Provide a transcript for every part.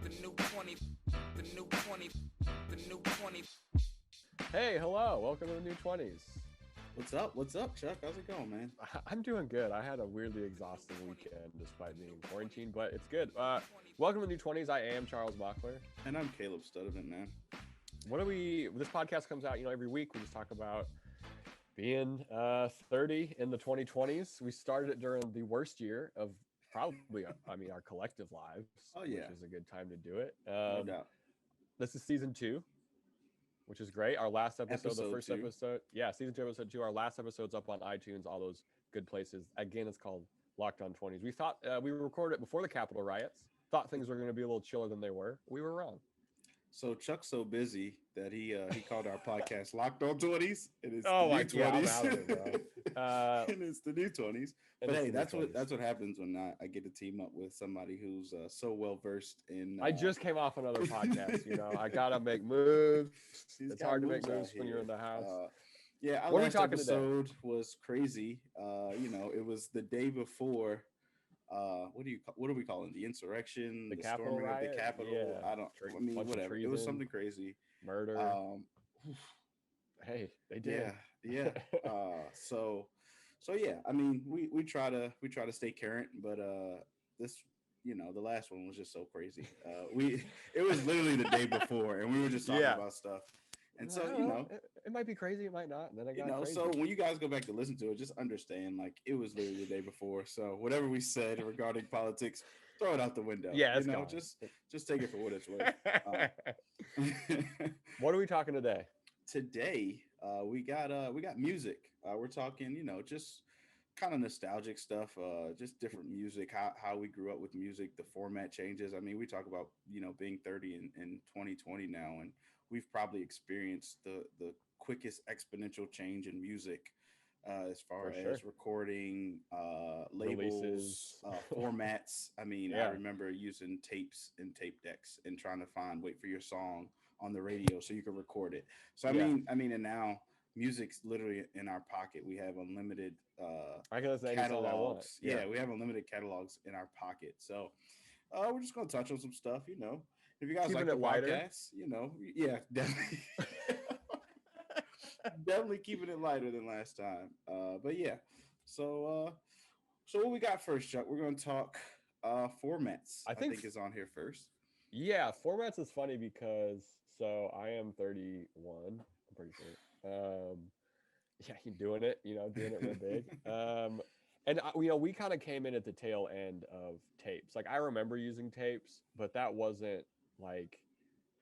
The new 20. The new 20. The new 20. Hey, hello. Welcome to the New 20s. What's up? What's up, Chuck? How's it going, man? I'm doing good. I had a weirdly exhausting weekend despite being quarantined, but it's good. Welcome to the New 20s. I am Charles Mockler. And I'm Caleb Studevant, man. This podcast comes out, every week. We just talk about being 30 in the 2020s. We started it during the worst year of probably, our collective lives. Oh, yeah. Which is a good time to do it. No doubt. This is season 2. Which is great. Our last episode, the first 2. episode. Yeah, season 2, episode 2. Our last episode's up on iTunes, all those good places. Again, it's called Locked On 20s. We thought we recorded it before the Capitol riots. Thought things were going to be a little chiller than they were. We were wrong. So Chuck's so busy that he called our podcast Locked On 20s. And it's Oh the my new God, 20s. I'm out of it, bro. And it's the new 20s. But hey, that's what happens when I get to team up with somebody who's so well versed in. I just came off another podcast. I gotta make moves. It's hard to make moves when you're in the house. Yeah, our what are we last talking episode today? was crazy. It was the day before. What are we calling the insurrection, The the Capitol storming riot? of the Capitol? Yeah. Whatever. It was something crazy. Murder. Hey, they did. Yeah. So yeah. I mean, we try to stay current, but this, the last one was just so crazy. It was literally the day before, and we were just talking about stuff. And so, it might be crazy, it might not. And then I got crazy. So when you guys go back to listen to it, just understand, like, it was literally the day before. So whatever we said regarding politics, throw it out the window. Yeah, it's gone. Just take it for what it's worth. What are we talking today? Today, we got music. We're talking, just kind of nostalgic stuff, just different music, how we grew up with music, the format changes. I mean, we talk about, being 30 in 2020 now, and we've probably experienced the quickest exponential change in music as far as recording, labels, formats. I mean, I remember using tapes and tape decks and trying to wait for your song on the radio so you could record it. So I mean, and now music's literally in our pocket. We have unlimited catalogs. Yeah, we have unlimited catalogs in our pocket. So we're just gonna touch on some stuff, If you guys Keeping like the lighter. podcast, definitely. Definitely keeping it lighter than last time. But yeah. So what we got first, Chuck? We're gonna talk formats. I think is on here first. Yeah, formats is funny because I am 31. I'm pretty sure. You're doing it, doing it real big. And we kind of came in at the tail end of tapes. Like, I remember using tapes, but that wasn't like,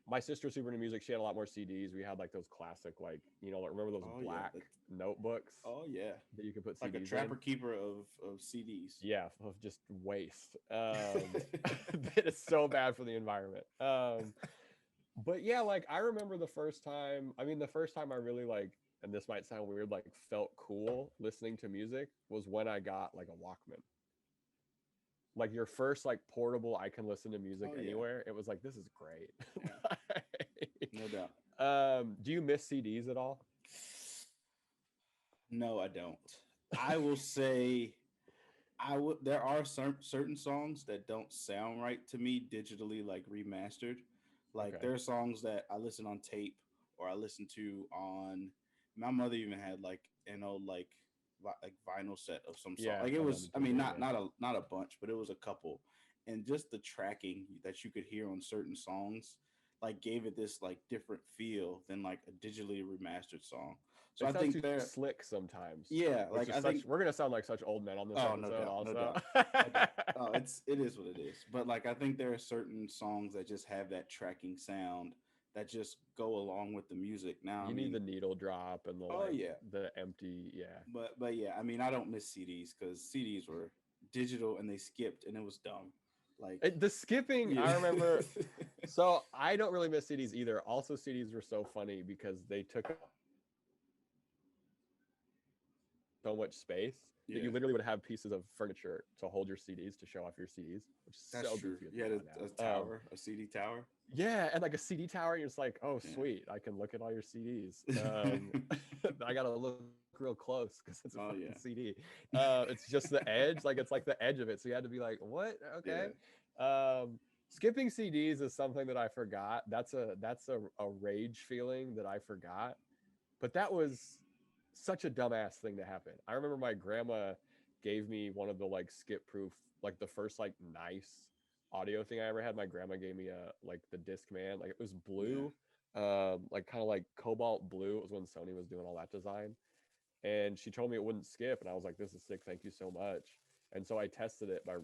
my sister was super into music. She had a lot more CDs. We had like those classic, like, remember those black notebooks? Oh yeah, that you could put CDs like a trapper keeper of CDs. Yeah, of just waste. That is so bad for the environment. But yeah, like, I remember the first time I really, like, and this might sound weird, like, felt cool listening to music was when I got like a Walkman. Like, your first, like, portable, I can listen to music anywhere. It was like, this is great. Yeah. No doubt. Do you miss CDs at all? No, I don't. I will say there are certain songs that don't sound right to me digitally, like remastered. Like, there are songs that I listen on tape or I listen to on. My mother even had like an old like vinyl set of some song. Like, it was, not a bunch, but it was a couple, and just the tracking that you could hear on certain songs like gave it this like different feel than like a digitally remastered song. So I think they're slick sometimes. Yeah, like I think we're gonna sound like such old men on this episode. No doubt, also. no doubt. Oh, it is what it is. But like, I think there are certain songs that just have that tracking sound that just go along with the music. Now you need the needle drop and the empty. But yeah, I mean, I don't miss CDs because CDs were digital and they skipped and it was dumb. Like, the skipping, I remember. So I don't really miss CDs either. Also, CDs were so funny because they took so much space that you literally would have pieces of furniture to hold your CDs, to show off your CDs, which is that's so true. goofy. You had a tower, a CD tower. Yeah, and like a CD tower, and you're just like, oh, sweet, I can look at all your CDs. I gotta look real close because it's a fucking CD. It's just the edge, like, it's like the edge of it. So you had to be like, what? Okay. skipping CDs is something that I forgot. That's a rage feeling that I forgot. But that was such a dumbass thing to happen. I remember my grandma gave me one of the like skip proof, like the first like nice audio thing I ever had. My grandma gave me a like the Discman, like it was Yeah. blue, like kind of like cobalt blue. It was when Sony was doing all that design, and she told me it wouldn't skip, and I was like, "This is sick, thank you so much." And so I tested it by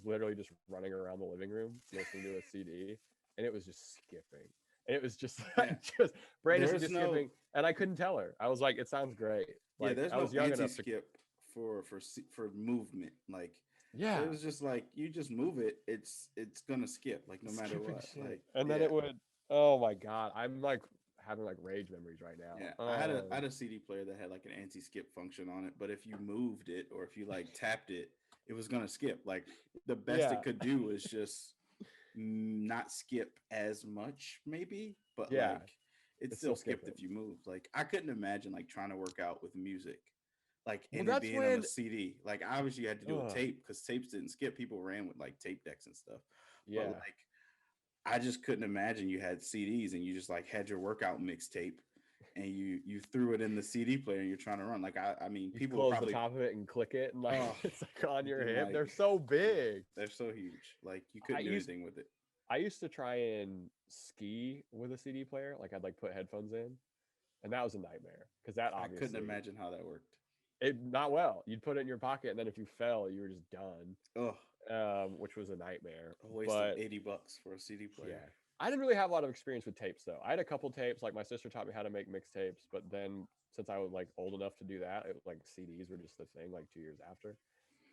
literally just running around the living room listening to a CD, and it was just skipping. And it was just Yeah. like just Brandon There's just no skipping, and I couldn't tell her. I was like, "It sounds great." yeah, Like there's I no was young enough to, anti-skip for movement. Like it yeah, was just like you just move it, it's gonna skip like no matter skipping what. shit. Like And then yeah. it would, oh my god, I'm like having like rage memories right Yeah, now. I had a CD player that had like an anti-skip function on it, but if you moved it or if you like tapped it, it was gonna skip. Like the best it Yeah, could do was just not skip as much, maybe, but yeah, like it it's still still skipped skipping. if you moved. Like I couldn't imagine like trying to work out with music, like Well, and it that's being on a when, CD. Like obviously you had to do a uh, tape because tapes didn't skip. People ran with like tape decks and stuff, but yeah, like I just couldn't imagine you had CDs and you just like had your workout mixtape and you threw it in the CD player and you're trying to run. Like I mean, you people would close the probably top of it and click it, and like oh, it's like on your and hip. like They're so yeah, big. they're so huge. Like you I couldn't do used anything with it. I used to try and ski with a CD player. Like I'd like put headphones in, and that was a nightmare because that I couldn't obviously imagine how that worked. it not well. You'd put it in your pocket, and then if you fell, you were just done, Oh, which was a nightmare. a waste of But $80 for a CD yeah, player. I didn't really have a lot of experience with tapes though. I had a couple tapes. Like my sister taught me how to make mixtapes, but then since I was like old enough to do that, it was like CDs were just the thing. Like 2 years after.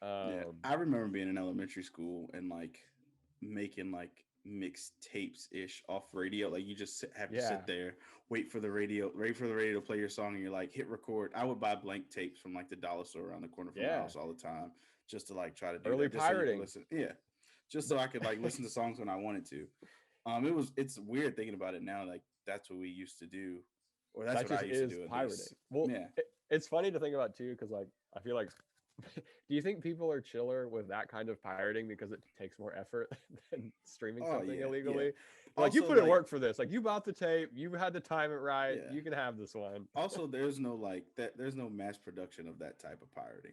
Yeah, Um, I remember being in elementary school and like making like mixed tapes ish off radio. Like you just have to yeah, sit there, wait for the radio to play your song, and you're like hit record. I would buy blank tapes from like the dollar store around the corner from my yeah. house all the time, just to like try to do Early that, just so you could pirating. listen. Yeah, just so I could like listen to songs when I wanted to. It's weird thinking about it now. Like that's what we used to do, or that's That what I just used to is do at pirating. least. Well, Yeah. it's funny to think about too, because like I feel like, do you think people are chiller with that kind of pirating because it takes more effort than streaming Oh something yeah, yeah. illegally? Like you Also, put in like work for this. Like you bought the tape, you had to time it right. yeah. You can have this one. Also, there's no like that. There's no mass production of that type of pirating.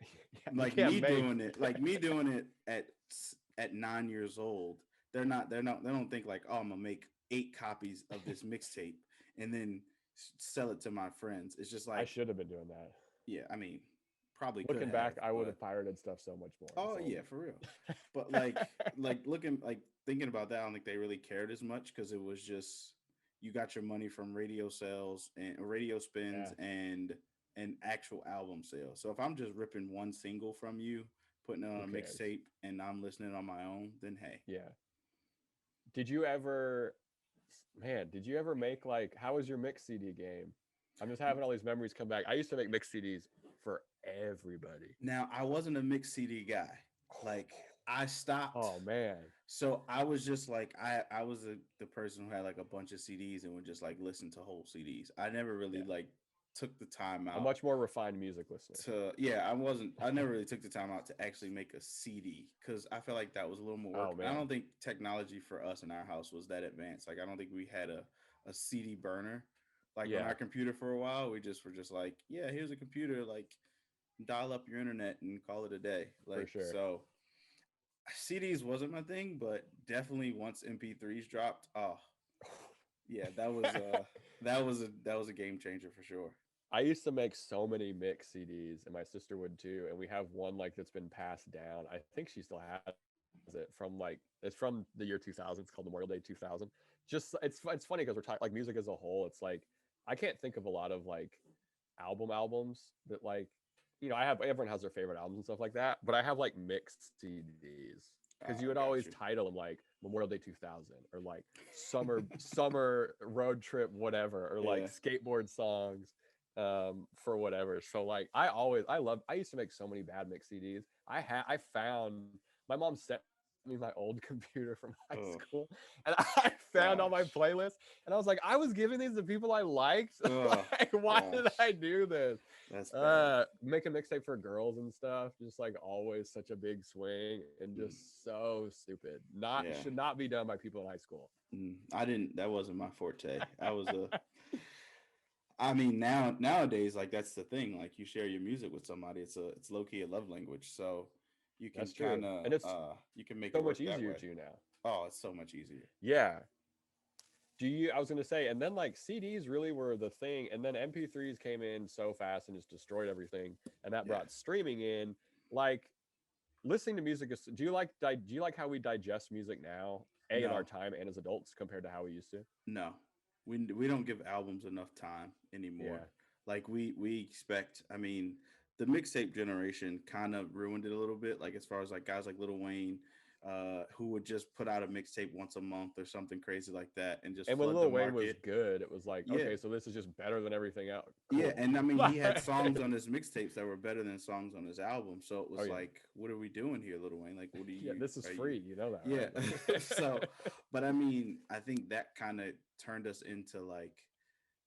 Yeah, you Like can't me make. doing it. Like me doing it at 9 years old. They're not. They don't think like, oh, I'm gonna make 8 copies of this mixtape and then sell it to my friends. It's just I like, should have been doing that. yeah. I mean, probably could Looking have, back, I would but have pirated stuff so much more and oh sold yeah, for real. But it. like looking like thinking about that, I don't think they really cared as much because it was just you got your money from radio sales and radio Yeah, spins and actual album sales. So if I'm just ripping one single from you, putting it on who a cares? mixtape, and I'm listening on my own, then hey, Yeah. Did you ever, man, did you ever make like, how was your mix CD game? I'm just having all these memories come back. I used to make mix CDs for everybody. now I wasn't a mix CD guy. Like I stopped. Oh man. So I was just like I was the person who had like a bunch of CDs and would just like listen to whole CDs. I never really Yeah. like took the time A out much more refined music listener. to I never really took the time out to actually make a CD because I felt like that was a little more Oh work. I man. don't think technology for us in our house was that advanced. Like I don't think we had a CD burner like on Yeah, our computer for a while. We just were just like, yeah, here's a computer, like dial up your internet and call it a day. for Like sure. so CDs wasn't my thing, but definitely once MP3's dropped, oh yeah, that was a game changer for sure. I used to make so many mix CDs, and my sister would too. And we have one like that's been passed down. I think she still has it from like it's from the year 2000. It's called Memorial Day 2000. Just it's funny because we're talking like music as a whole. It's like I can't think of a lot of like albums that like I have everyone has their favorite albums and stuff like that, but I have like mixed CDs because you would Got always you. title them like Memorial Day 2000 or like summer road trip whatever or like Yeah. skateboard songs for whatever. So like I used to make so many bad mix CDs. I found my mom sent me one me my old computer from high Oh school, and I found all my gosh. playlists, and I was like, I was giving these to people I liked. Oh Like, why did gosh. I do this? That's bad. Make a mixtape for girls and stuff, just like always such a big swing and Mm, just so stupid. Not yeah. should not be done by people in high school. I didn't. That wasn't my forte. I was a. I mean, nowadays, like that's the thing. Like you share your music with somebody, it's low key a love language. So you can That's true, kind of and it's you can make so it much work that easier way. to now. Oh, it's so much easier. Yeah. Do you? I was gonna say, and then like CDs really were the thing, and then MP3s came in so fast and just destroyed everything, and that Yeah. brought streaming in. Like listening to music is. Do you like how we digest music now, in our No, time and as adults compared to how we used to? no, we don't give albums enough time anymore. Yeah, Like we expect. I mean, the mixtape generation kind of ruined it a little bit. Like as far as like guys like Lil Wayne, who would just put out a mixtape once a month or something crazy like that, and just and when flood the Lil Wayne was market. good, it was like, Yeah, okay, so this is just better than everything else. yeah, Cool. and I mean, he had songs on his mixtapes that were better than songs on his album. So it Oh was yeah, like, what are we doing here, Little Wayne? Like, what are yeah. you? This is Are you? free. You know that, Yeah. So, right? but I mean, I think that kind of turned us into like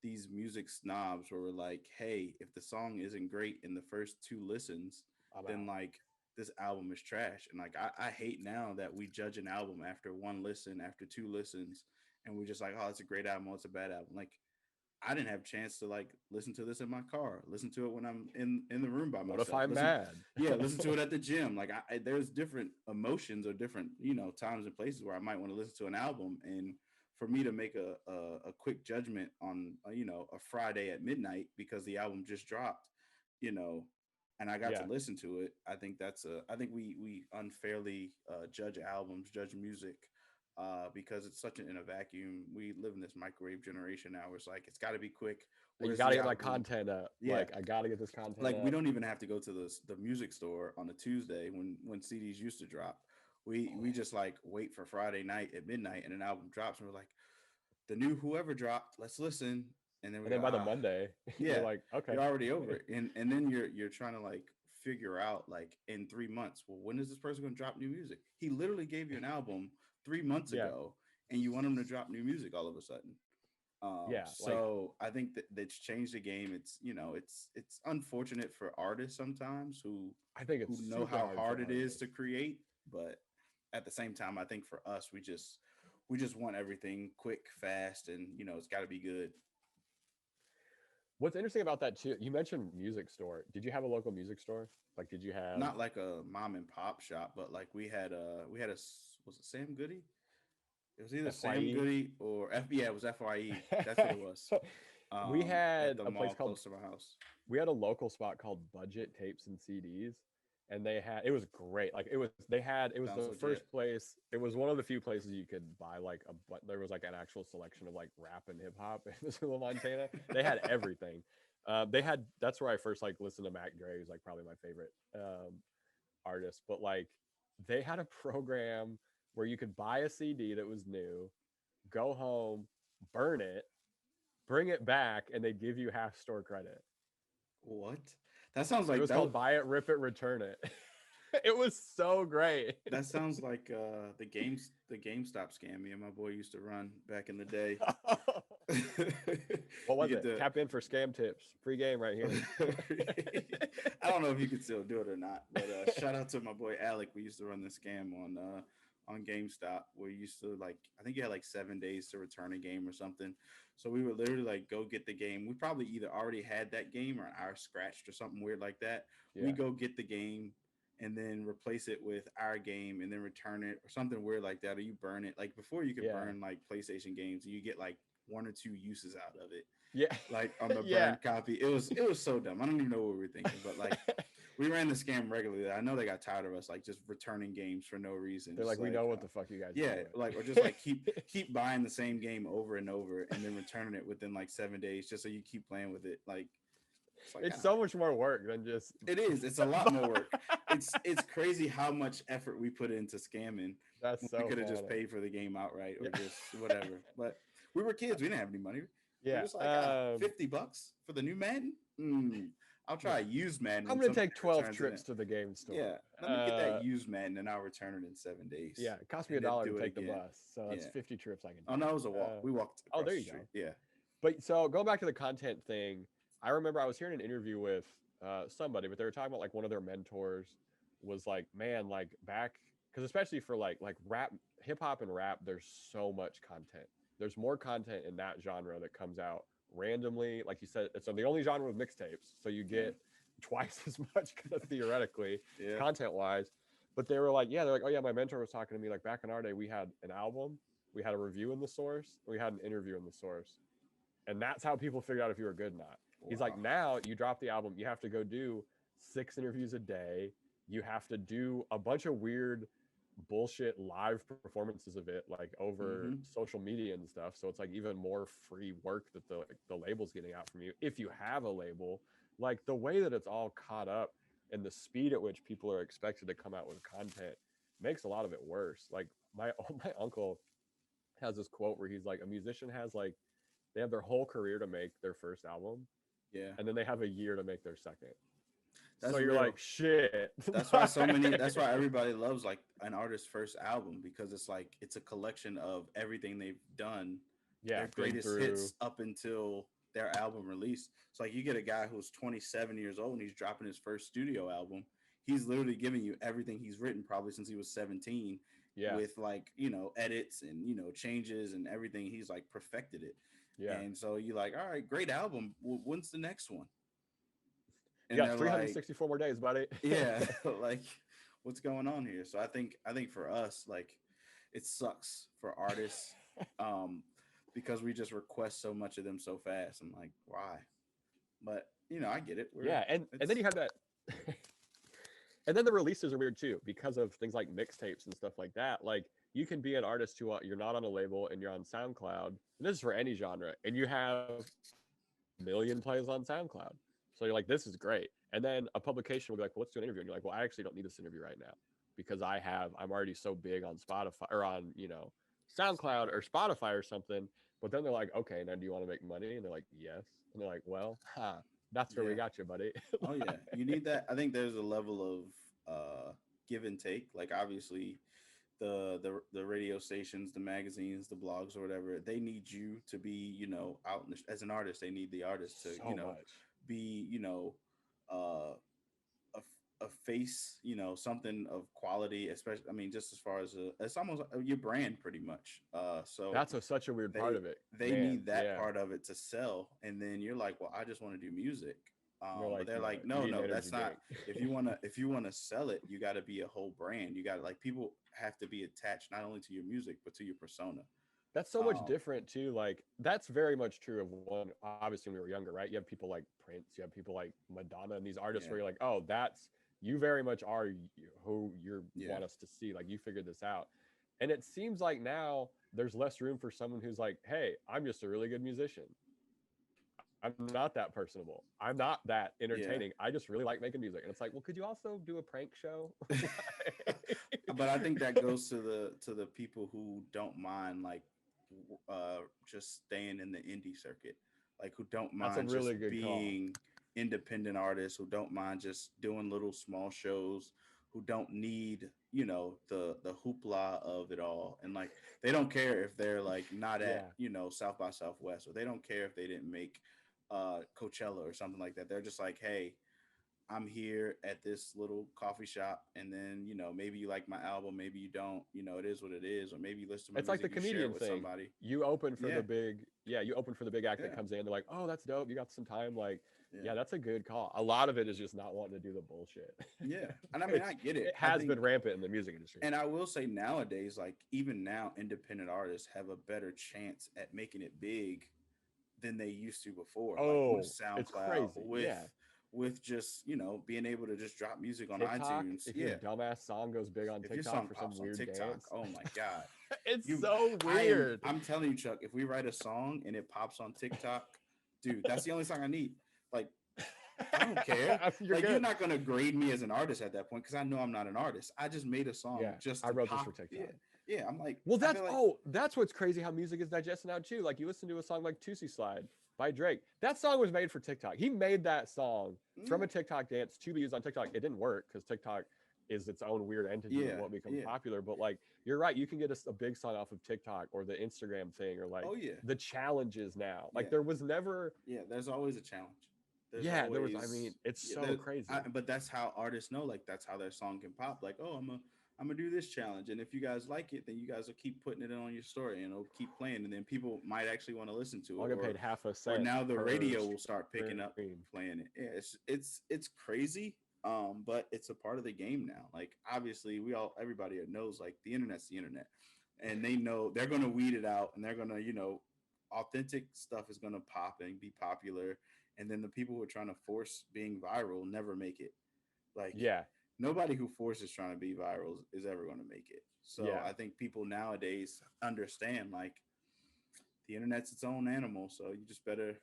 these music snobs where we're like, hey, if the song isn't great in the first two listens, I'm then out. like this album is trash. And like, I hate now that we judge an album after one listen, after two listens, and we're just like, oh, it's a great album, oh, it's a bad album. Like, I didn't have a chance to like listen to this in my car, listen to it when I'm in the room by What if myself. I'm Listen, mad? yeah, listen to it at the gym. Like there's different emotions or different times and places where I might want to listen to an album, and for me to make a quick judgment on a Friday at midnight because the album just dropped, you know, and I got to Yeah, listen to it. I think we unfairly judge albums, judge music because it's such in a vacuum. We live in this microwave generation now where it's like it's got to be quick. you Where's got to the get my album? content up. Yeah, Like I got to get this content like we up. don't even have to go to the music store on a Tuesday when CDs used to drop. We just like wait for Friday night at midnight and an album drops and we're like the new whoever dropped. Let's listen, and then we And go then by the ah Monday, you're yeah, like, okay. you're already over it, and then you're trying to like figure out like in 3 months. Well, when is this person going to drop new music? He literally gave you an album 3 months Yeah, ago, and you want him to drop new music all of a sudden. yeah. Like So I think that that's changed the game. It's it's unfortunate for artists sometimes I think who it's know super how hard for hard it is artists. to create, but at the same time, I think for us, we just want everything quick, fast, and it's got to be good. What's interesting about that too, you mentioned music store. Did you have a local music store? Like, did you have Not like a mom and pop shop, but like we had was it Sam Goody? It was either Sam FYE? Goody or Yeah, it was FYE. That's what it was. We At had the a place mall called close to my house. we had a local spot called Budget Tapes and CDs, and they had it was great. Like it was Sounds the first legit. place. It was one of the few places you could buy like but there was like an actual selection of like rap and hip hop in Missoula, Montana. They had everything. They had that's where I first like listened to Mac Dre, who's like probably my favorite artist. But like they had a program where you could buy a CD that was new, go home, burn it, bring it back, and they give you half store credit. What? That sounds It like was called Buy It, Rip It, Return It. It was so great. that sounds like the GameStop scam me and my boy used to run back in the day. What You was get it? the Tap in for scam tips. Free game right here. I don't know if you can still do it or not, but shout out to my boy Alec. We used to run the scam on GameStop where you used to like I think you had like 7 days to return a game or something. So we would literally like go get the game. We probably either already had that game or our scratched or something weird like that. We Yeah. go get the game and then replace it with our game and then return it or something weird like that. Or you burn it. Like before you could Yeah. burn like PlayStation games and you get like one or two uses out of it Yeah. like on the Yeah. burned copy. It was so dumb. I don't even know what we were thinking, but like we ran the scam regularly. I know they got tired of us like just returning games for no reason. They're Just like, we like know what the fuck you guys are yeah, doing. like or just like keep buying the same game over and over and then returning it within like 7 days just so you keep playing with it. Like it's like It's so much more work than just. it is. It's a lot more work. It's crazy how much effort we put into scamming That's when we so could have just funny. paid for the game outright or Yeah. just whatever. But we were kids. We didn't have any money. We Yeah. was like, $50 for the new Madden. I'll try a used Madden. I'm when gonna somebody take 12 returns it trips in- to the game store. Yeah, let me get that used Madden, and I'll return it in 7 days. Yeah, it cost me and then $1 do to it take the again. bus, so that's Yeah. 50 trips I can. Oh no, it was a walk. We walked oh, across there the you go. street. Yeah. But so going back to the content thing, I remember I was hearing an interview with somebody, but they were talking about like one of their mentors was like, man, like back, because especially for like rap, hip hop and rap, there's so much content. There's more content in that genre that comes out randomly. Like you said, it's the only genre with mixtapes, so you get twice as much theoretically, Yeah. content wise. But they were like, yeah, they're like, oh yeah, my mentor was talking to me like back in our day, we had an album, we had a review in the source, we had an interview in the source. And that's how people figured out if you were good or not. He's like, now you drop the album, you have to go do 6 interviews a day. You have to do a bunch of weird bullshit live performances of it, like over social media and stuff. So it's like even more free work that the label's getting out from you. If you have a label, like the way that it's all caught up and the speed at which people are expected to come out with content makes a lot of it worse. Like my uncle has this quote where he's like, a musician has like, they have their whole career to make their first album. Yeah. And then they have a year to make their second. That's so you're real. like, shit. That's why everybody loves like an artist's first album, because it's like it's a collection of everything they've done, their greatest hits up until their album release. So like you get a guy who's 27 years old and he's dropping his first studio album. He's literally giving you everything he's written probably since he was 17. Yeah. With like, edits and, changes and everything. He's like perfected it. Yeah. And so you're like, all right, great album. When's the next one? And you got 364 more days, buddy. Yeah. Like, what's going on here? So I think for us, like, it sucks for artists because we just request so much of them so fast. I'm like, why? But, I get it. And then you have that. And then the releases are weird too, because of things like mixtapes and stuff like that. Like you can be an artist who you're not on a label and you're on SoundCloud. And this is for any genre, and you have a million plays on SoundCloud. So you're like, this is great. And then a publication will be like, well, let's do an interview. And you're like, well, I actually don't need this interview right now because I'm already so big on Spotify or on, SoundCloud or Spotify or something. But then they're like, okay, now do you want to make money? And they're like, yes. And they're like, well, that's where we got you, buddy. Oh yeah, you need that. I think there's a level of give and take. Like obviously, the radio stations, the magazines, the blogs, or whatever, they need you to be, out as an artist. They need the artist to, be, a face, something of quality, especially. I mean, just as far as it's almost your brand, pretty much. So that's such a weird part of it. They need that part of it to sell, and then you're like, well, I just want to do music. But they're like, no, that's not. If you wanna sell it, you got to be a whole brand. You got to, like, people have to be attached not only to your music but to your persona. That's so much different too. Like that's very much true of one. Obviously, when we were younger, right? You have people like Prince, you have people like Madonna, and these artists where you're like, oh, you very much are who you want us to see. Like you figured this out. And it seems like now there's less room for someone who's like, hey, I'm just a really good musician. I'm not that personable. I'm not that entertaining. I just really like making music. And it's like, well, could you also do a prank show? But I think that goes to the people who don't mind like just staying in the indie circuit, like who don't mind just being independent artists, who don't mind just doing little small shows, who don't need the hoopla of it all, and like they don't care if they're like not at South by Southwest, or they don't care if they didn't make Coachella or something like that. They're just like, hey, I'm here at this little coffee shop, and then maybe you like my album, maybe you don't. It is what it is, or maybe you listen to my it's music, like the comedian thing. Somebody. You open for the big act that comes in. They're like, oh, that's dope. You got some time. Like, yeah, that's a good call. A lot of it is just not wanting to do the bullshit. Yeah, and I mean, I get it. It has been rampant in the music industry. And I will say nowadays, like even now, independent artists have a better chance at making it big than they used to before. Oh, like with SoundCloud, it's crazy. With just being able to just drop music on TikTok, iTunes. If your dumbass song goes big on TikTok for some weird dance. Oh my god, it's so weird. I'm telling you, Chuck, if we write a song and it pops on TikTok, dude, that's the only song I need. Like, I don't care. You're not gonna grade me as an artist at that point because I know I'm not an artist. I just made a song. I wrote this for TikTok. Yeah, I'm like, well, that's what's crazy how music is digested now too. Like you listen to a song like Tootsie Slide. by Drake. That song was made for TikTok. He made that song from Yeah, a TikTok dance to be used on TikTok. It didn't work because TikTok is its own weird entity of yeah, what becomes yeah. popular. But like, you're right. You can get a big song off of TikTok or the Instagram thing or like Oh yeah, the challenges now. Like yeah, there was never, yeah. There's always a challenge. There's yeah, there was. I mean, always it's yeah. so crazy. But that's how artists know. Like that's how their song can pop. Like, oh, I'm gonna do this challenge, and if you guys like it, then you guys will keep putting it on your story, and it'll keep playing, and then people might actually want to listen to I'll it, get paid half a or cent now the per radio will start picking up stream. playing it. Yeah, it's crazy. But it's a part of the game now. Like obviously, everybody knows like the internet's the internet, and they know they're gonna weed it out, and they're gonna authentic stuff is gonna pop and be popular, and then the people who are trying to force being viral never make it. Like Yeah, nobody who forces trying to be viral is ever going to make it. So yeah. I think people nowadays understand like the internet's its own animal. So you just better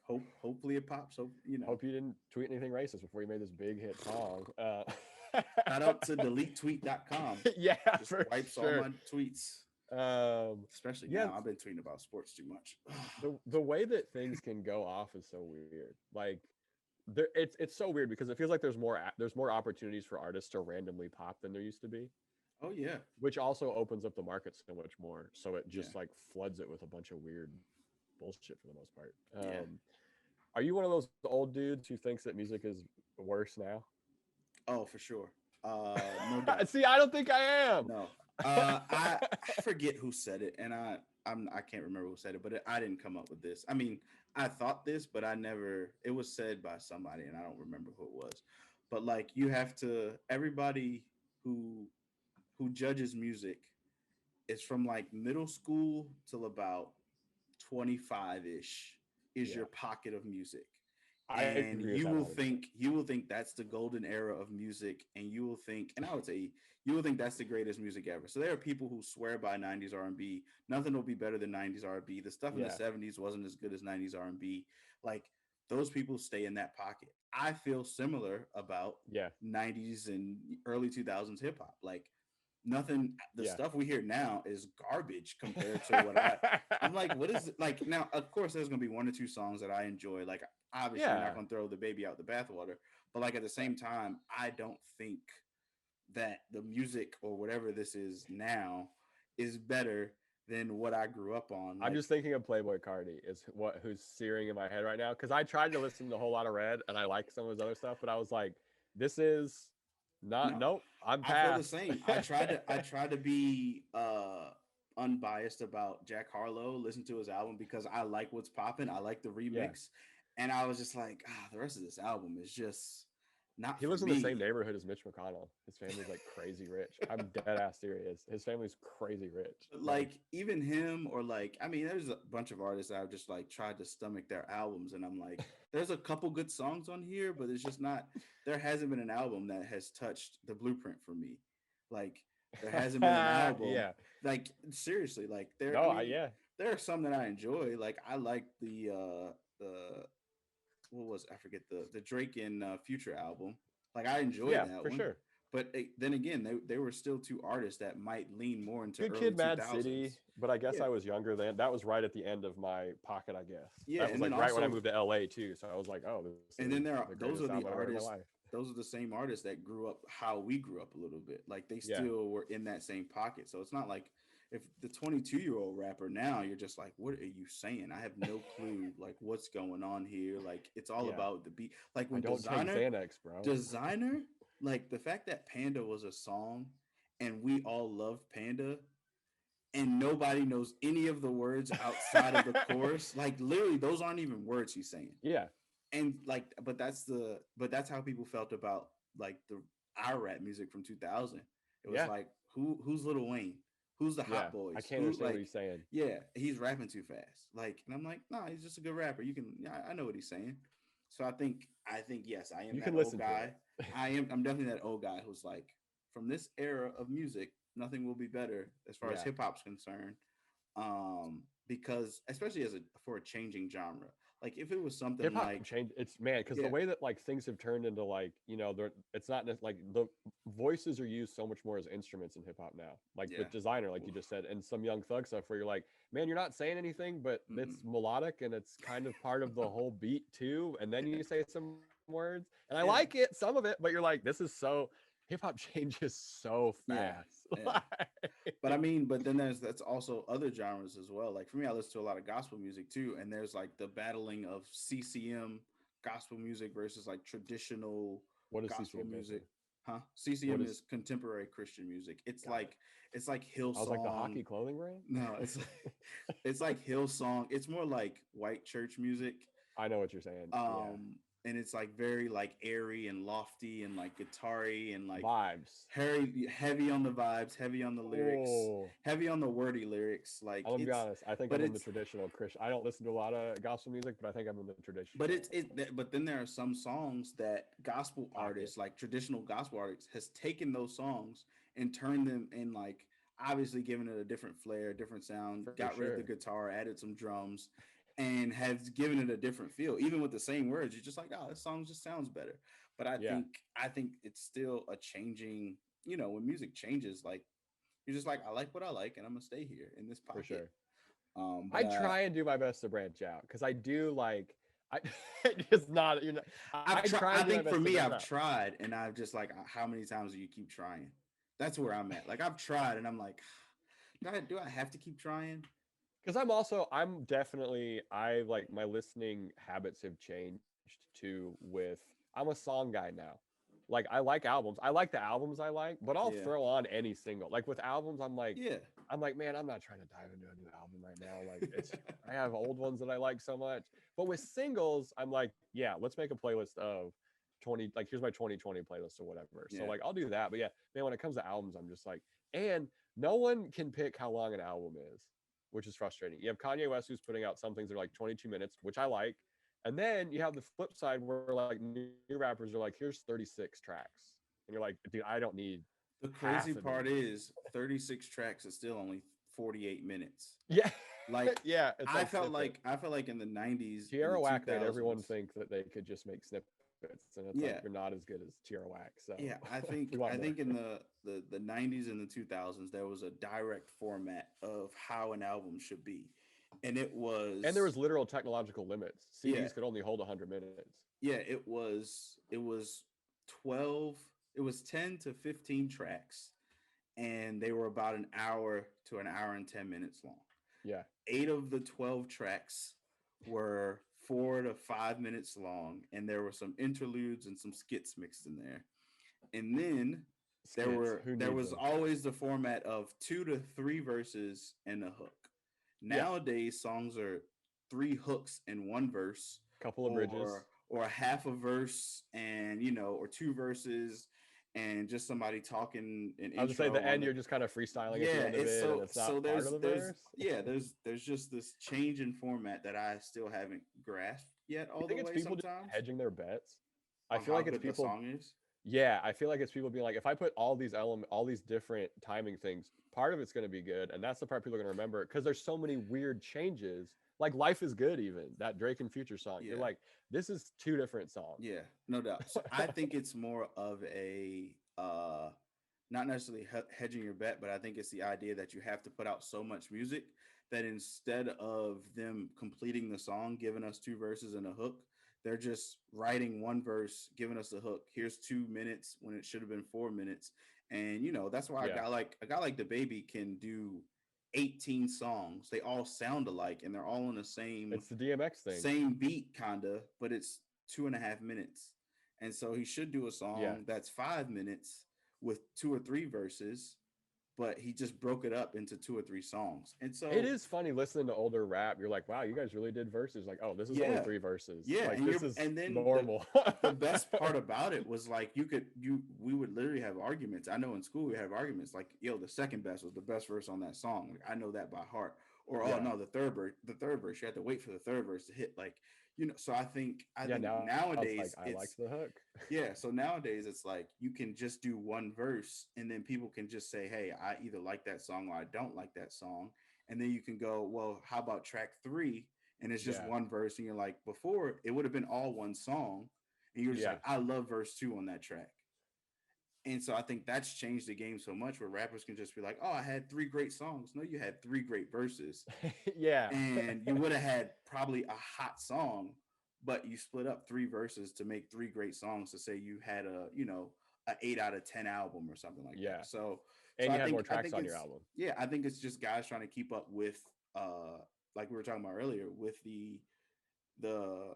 hopefully it pops. Hope Hope you didn't tweet anything racist before you made this big hit song. Shout out to deletetweet.com. Yeah, Just for wipes all sure. my tweets. Um, Especially yeah, now. I've been tweeting about sports too much. the way that things can go off is so weird. Like it's so weird because it feels like there's more opportunities for artists to randomly pop than there used to be, Oh yeah. which also opens up the market so much more. So it Yeah. just like floods it with a bunch of weird bullshit for the most part. Yeah. Are you one of those old dudes who thinks that music is worse now? Oh, for sure. No doubt. See, I don't think I am. No. I forget who said it, and I can't remember who said it, but I didn't come up with this. I mean, I thought this, but I never. It was said by somebody, and I don't remember who it was. But like, you have to. Everybody who who judges music is from like middle school till about 25 ish is Yeah, your pocket of music, I and agree with that 100%. you will think that's the golden era of music, and you will think, and I would say you will think that's the greatest music ever. So there are people who swear by 90s R&B. Nothing will be better than 90s R&B. The stuff in the Yeah, 70s wasn't as good as 90s R&B. Like those people stay in that pocket. I feel similar about yeah, 90s and early 2000s hip hop. Like nothing, the yeah. stuff we hear now is garbage compared to what I'm like, what is it? Like now, of course, there's gonna be one or two songs that I enjoy. Like obviously, you're Yeah, not gonna throw the baby out the bathwater, but like at the right. same time, I don't think that the music or whatever this is now is better than what I grew up on. I'm Like, just thinking of Playboy Cardi is who's searing in my head right now because I tried to listen to a whole lot of Red and I like some of his other stuff, but I was like, this is not. no, Nope, I'm I feel the past. same. I tried to be unbiased about Jack Harlow, listen to his album because I like what's popping. I like the Yeah, remix. And I was just like, the rest of this album is just not he for lives in the same me. neighborhood as Mitch McConnell. His family's like crazy rich. I'm dead ass serious. His family's crazy rich. But Like, like even him, or like, I mean, there's a bunch of artists that I've just like tried to stomach their albums, and I'm like, there's a couple good songs on here, but it's just not. There hasn't been an album that has touched the blueprint for me. Like there hasn't been an album. yeah, Like seriously, like there. I no, mean, yeah, there are some that I enjoy. Like I like the what was I forget the Drake and Future album. Like I enjoyed yeah, that for one. sure. But then again, they were still two artists that might lean more into Good early Kid, Mad City, 2000s. but I guess Yeah. I was younger then. That was right at the end of my pocket, I guess. Yeah, That was and then like right when I also, moved to LA too. So I was like, oh, this and is then there are the those are greatest the album I've ever heard in my artists. life. Those are the same artists that grew up how we grew up a little bit. Like they Yeah, still were in that same pocket. So it's not like if the 22-year-old rapper now, you're just like, what are you saying? I have no clue. Like what's going on here? Like it's all yeah. about the beat. Like I when don't take Xanax, bro. designer, like the fact that Panda was a song, and we all loved Panda, and nobody knows any of the words outside of the chorus. Like literally, those aren't even words he's saying. Yeah, And like, but that's how people felt about like the our rap music from 2000. It was yeah, like who's Lil Wayne, who's the yeah. Hot I Boys, can't who understand what like, he's saying. yeah, he's rapping too fast. Like, and I'm like, no, he's just a good rapper. You can, yeah, I know what he's saying. So I think yes, I am You that can old listen to guy. it. I'm definitely that old guy who's like, from this era of music, nothing will be better as far as Yeah, hip hop's concerned. Because especially as a for a changing genre. Like if it was Hip something hop like, changed. It's man, because the yeah, way that like things have turned into like it's not like the voices are used so much more as instruments in hip hop now. Like yeah, with designer, like you oof, just said, and some Young Thug stuff where you're like, man, you're not saying anything, but it's mm-mm, melodic and it's kind of part of the whole beat too. And then you yeah, say some words, and I like it, yeah, some of it, but you're like, this is so hip hop changes so yeah, fast. yeah. But I mean, but then that's also other genres as well. Like for me, I listen to a lot of gospel music too, and there's like the battling of CCM gospel music versus like traditional What does gospel CCM stand for? music. Huh? What CCM is is contemporary Christian music. got it? It's like I was like the Hillsong. hockey clothing brand. No, it's like Hillsong. It's more like white church music. I know what you're saying. Yeah. And it's like very like airy and lofty and like guitar-y and like Vibes. heavy on the vibes, heavy on the lyrics, Oh, heavy on the wordy lyrics. I'm Like gonna be it's, honest. I think but I'm in the it's, traditional Christian. I don't listen to a lot of gospel music, but I think I'm in the but traditional but then there are some songs that gospel pocket. artists, like traditional gospel artists, has taken those songs and turned them in like obviously given it a different flair, different sound, For got rid of sure. the guitar, added some drums, and has given it a different feel. Even with the same words, you're just like, oh, this song just sounds better. But Yeah, I think it's still a changing, when music changes, like you're just like, I like what I like and I'm gonna stay here in this for pocket. sure. But I try and do my best to branch out because I do like I just not I I've tried. try I and do my think for best to me, branch I've out tried, and I've just like, how many times do you keep trying? That's where I'm at. Like I've tried, and I'm like, do I have to keep trying? because I'm definitely I like my listening habits have changed too with I'm a song guy now. Like I like albums. I like the albums I like, but I'll Yeah, throw on any single. Like with albums, yeah, I'm like, man, I'm not trying to dive into a new album right now. Like it's I have old ones that I like so much. But with singles, I'm like, yeah, let's make a playlist of 20, like here's my 2020 playlist or whatever. So yeah, like I'll do that. But yeah, man, when it comes to albums, I'm just like, and no one can pick how long an album is, which is frustrating. You have Kanye West who's putting out some things that are like 22 minutes, which I like. And then you have the flip side where like new rappers are like, here's 36 tracks. And you're like, dude, I don't need The half of crazy these. part is 36 tracks is still only 48 minutes. Yeah. Like Yeah, it's like snippets. I felt like in the 90s, in the Tierra Whack made everyone 2000s. think that they could just make snippets, and it's like you're Yeah, not as good as Tierra Whack. So yeah, we want more. I think in the 90s and the 2000s there was a direct format of how an album should be. And it And there was, was literal technological limits. yeah, CDs could only hold 100 minutes. yeah, it was 12, it was 10 to 15 tracks, and they were about an hour to an hour and 10 minutes long. Yeah, 8 of the 12 tracks were 4 to 5 minutes long, and there were some interludes and some skits mixed in there. And then skits. Who there needs was them? always the format of 2 to 3 verses and a hook. Yeah, Nowadays songs are 3 hooks and 1 verse, couple of bridges. or a half a verse and, or 2 verses and just somebody talking an I was gonna say the intro on end. the. You're just kind of freestyling at the Yeah, end of it's it, and it's not part of the there's verse. yeah, there's just this change in format that I still haven't grasped yet You all the think it's way people just sometimes hedging their bets? I on feel how like it's good the people. song is. Yeah, I feel like it's people being like, if I put all these different timing things, part of it's going to be good, and that's the part people are going to remember because there's so many weird changes. Like "Life Is Good," even that Drake and Future song. You're Yeah. like, this is two different songs. Yeah, no doubt. So I think it's more of a not necessarily hedging your bet, but I think it's the idea that you have to put out so much music that instead of them completing the song, giving us 2 verses and a hook, they're just writing 1 verse, giving us a hook. Here's 2 minutes when it should have been 4 minutes. And that's why Yeah, a guy like the baby can do 18 songs. They all sound alike and they're all in the it's the DMX thing. same beat kinda, but it's 2.5 minutes. And so he should do a Yeah, song that's 5 minutes with 2 or 3 verses, but he just broke it up into 2 or 3 songs. And it so is funny listening to older rap. You're like, wow, you guys really did verses. Like, oh, this is only yeah, three verses. yeah, Like, this is and then normal. the best part about it was like we would literally have arguments. I know in school we have arguments like, yo, the second best was the best verse on that song. Like I know that by heart. Or oh Yeah, no, the third verse, you have to wait for the third verse to hit. Like, so I yeah. think Now it's like I nowadays liked the it's hook. yeah, so nowadays it's like you can just do 1 verse and then people can just say, hey, I either like that song or I don't like that song. And then you can go, well, how about track 3? and it's just Yeah. one verse, and you're like, before it would have been all one song, and you're just Yeah. like, I love verse 2 on that track. And so I think that's changed the game so much where rappers can just be like, oh, I had 3 great songs. No, you had 3 great verses, Yeah. and you would have had probably a hot song, but you split up 3 verses to make 3 great songs to say you had a 8 out of 10 album or something like Yeah. that. So And you I had more think tracks on your it's, album. yeah, I think it's just guys trying to keep up with uh like we were talking about earlier with the the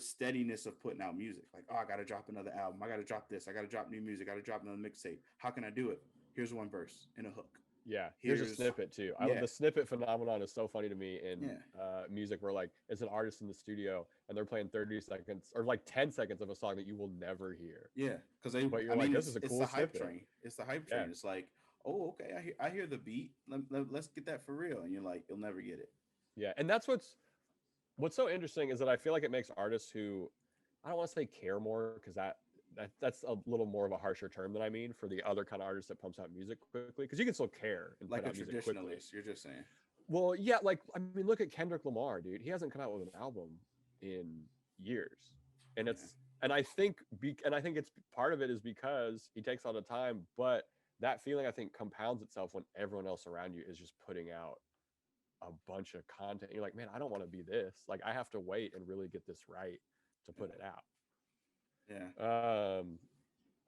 steadiness of putting out music. Like, oh, I got to drop another album. I got to drop this. I got to drop new music. I got to drop another mixtape. How can I do it? Here's one verse and a hook. Yeah, here's a Here's snippet too. I love yeah, the snippet phenomenon is so funny to me in yeah, music where like it's an artist in the studio and they're playing 30 seconds or like 10 seconds of a song that you will never hear. yeah. Because they, But you're I like, mean, this is a it's cool the hype snippet. train. It's the hype Yeah. train. It's like, oh, okay, I hear the beat. Let's get that for real. And you're like, you'll never get it. Yeah. And that's what's so interesting is that I feel like it makes artists who I don't want to say care more because that's a little more of a harsher term than I mean for the other kind of artist that pumps out music quickly because you can still care and Like put a out music quickly. traditionalist, you're just saying. Well, yeah, like I mean, look at Kendrick Lamar, dude. He hasn't come out with an album in years, and Yeah, I think it's part of it is because he takes all the time, but that feeling I think compounds itself when everyone else around you is just putting out a bunch of content. You're like, man, I don't want to be this. Like, I have to wait and really get this right to put it yeah. out.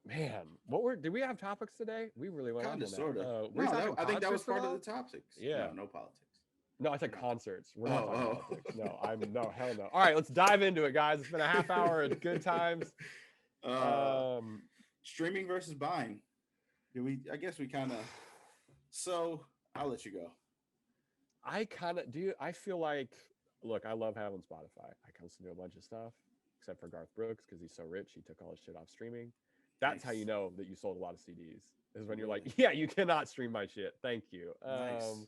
Man, did we have topics today? We really went Kind off of, on sort of. that. Were you No, talking I think that was concerts at part of all? the topics. Yeah. No, no politics. No, I said We're not. concerts. We're not talking Oh, politics. No, hell no. All right, let's dive into it, guys. It's been a half hour of good times. uh, Um, streaming versus buying. Do we? I guess we kind of. So I'll let you go. I kind of do. I feel like, look, I love having Spotify. I can listen to a bunch of stuff, except for Garth Brooks because he's so rich. He took all his shit off streaming. That's how you Nice, know that you sold a lot of CDs. Is when you're like, really yeah, you cannot stream my shit. Thank you. nice.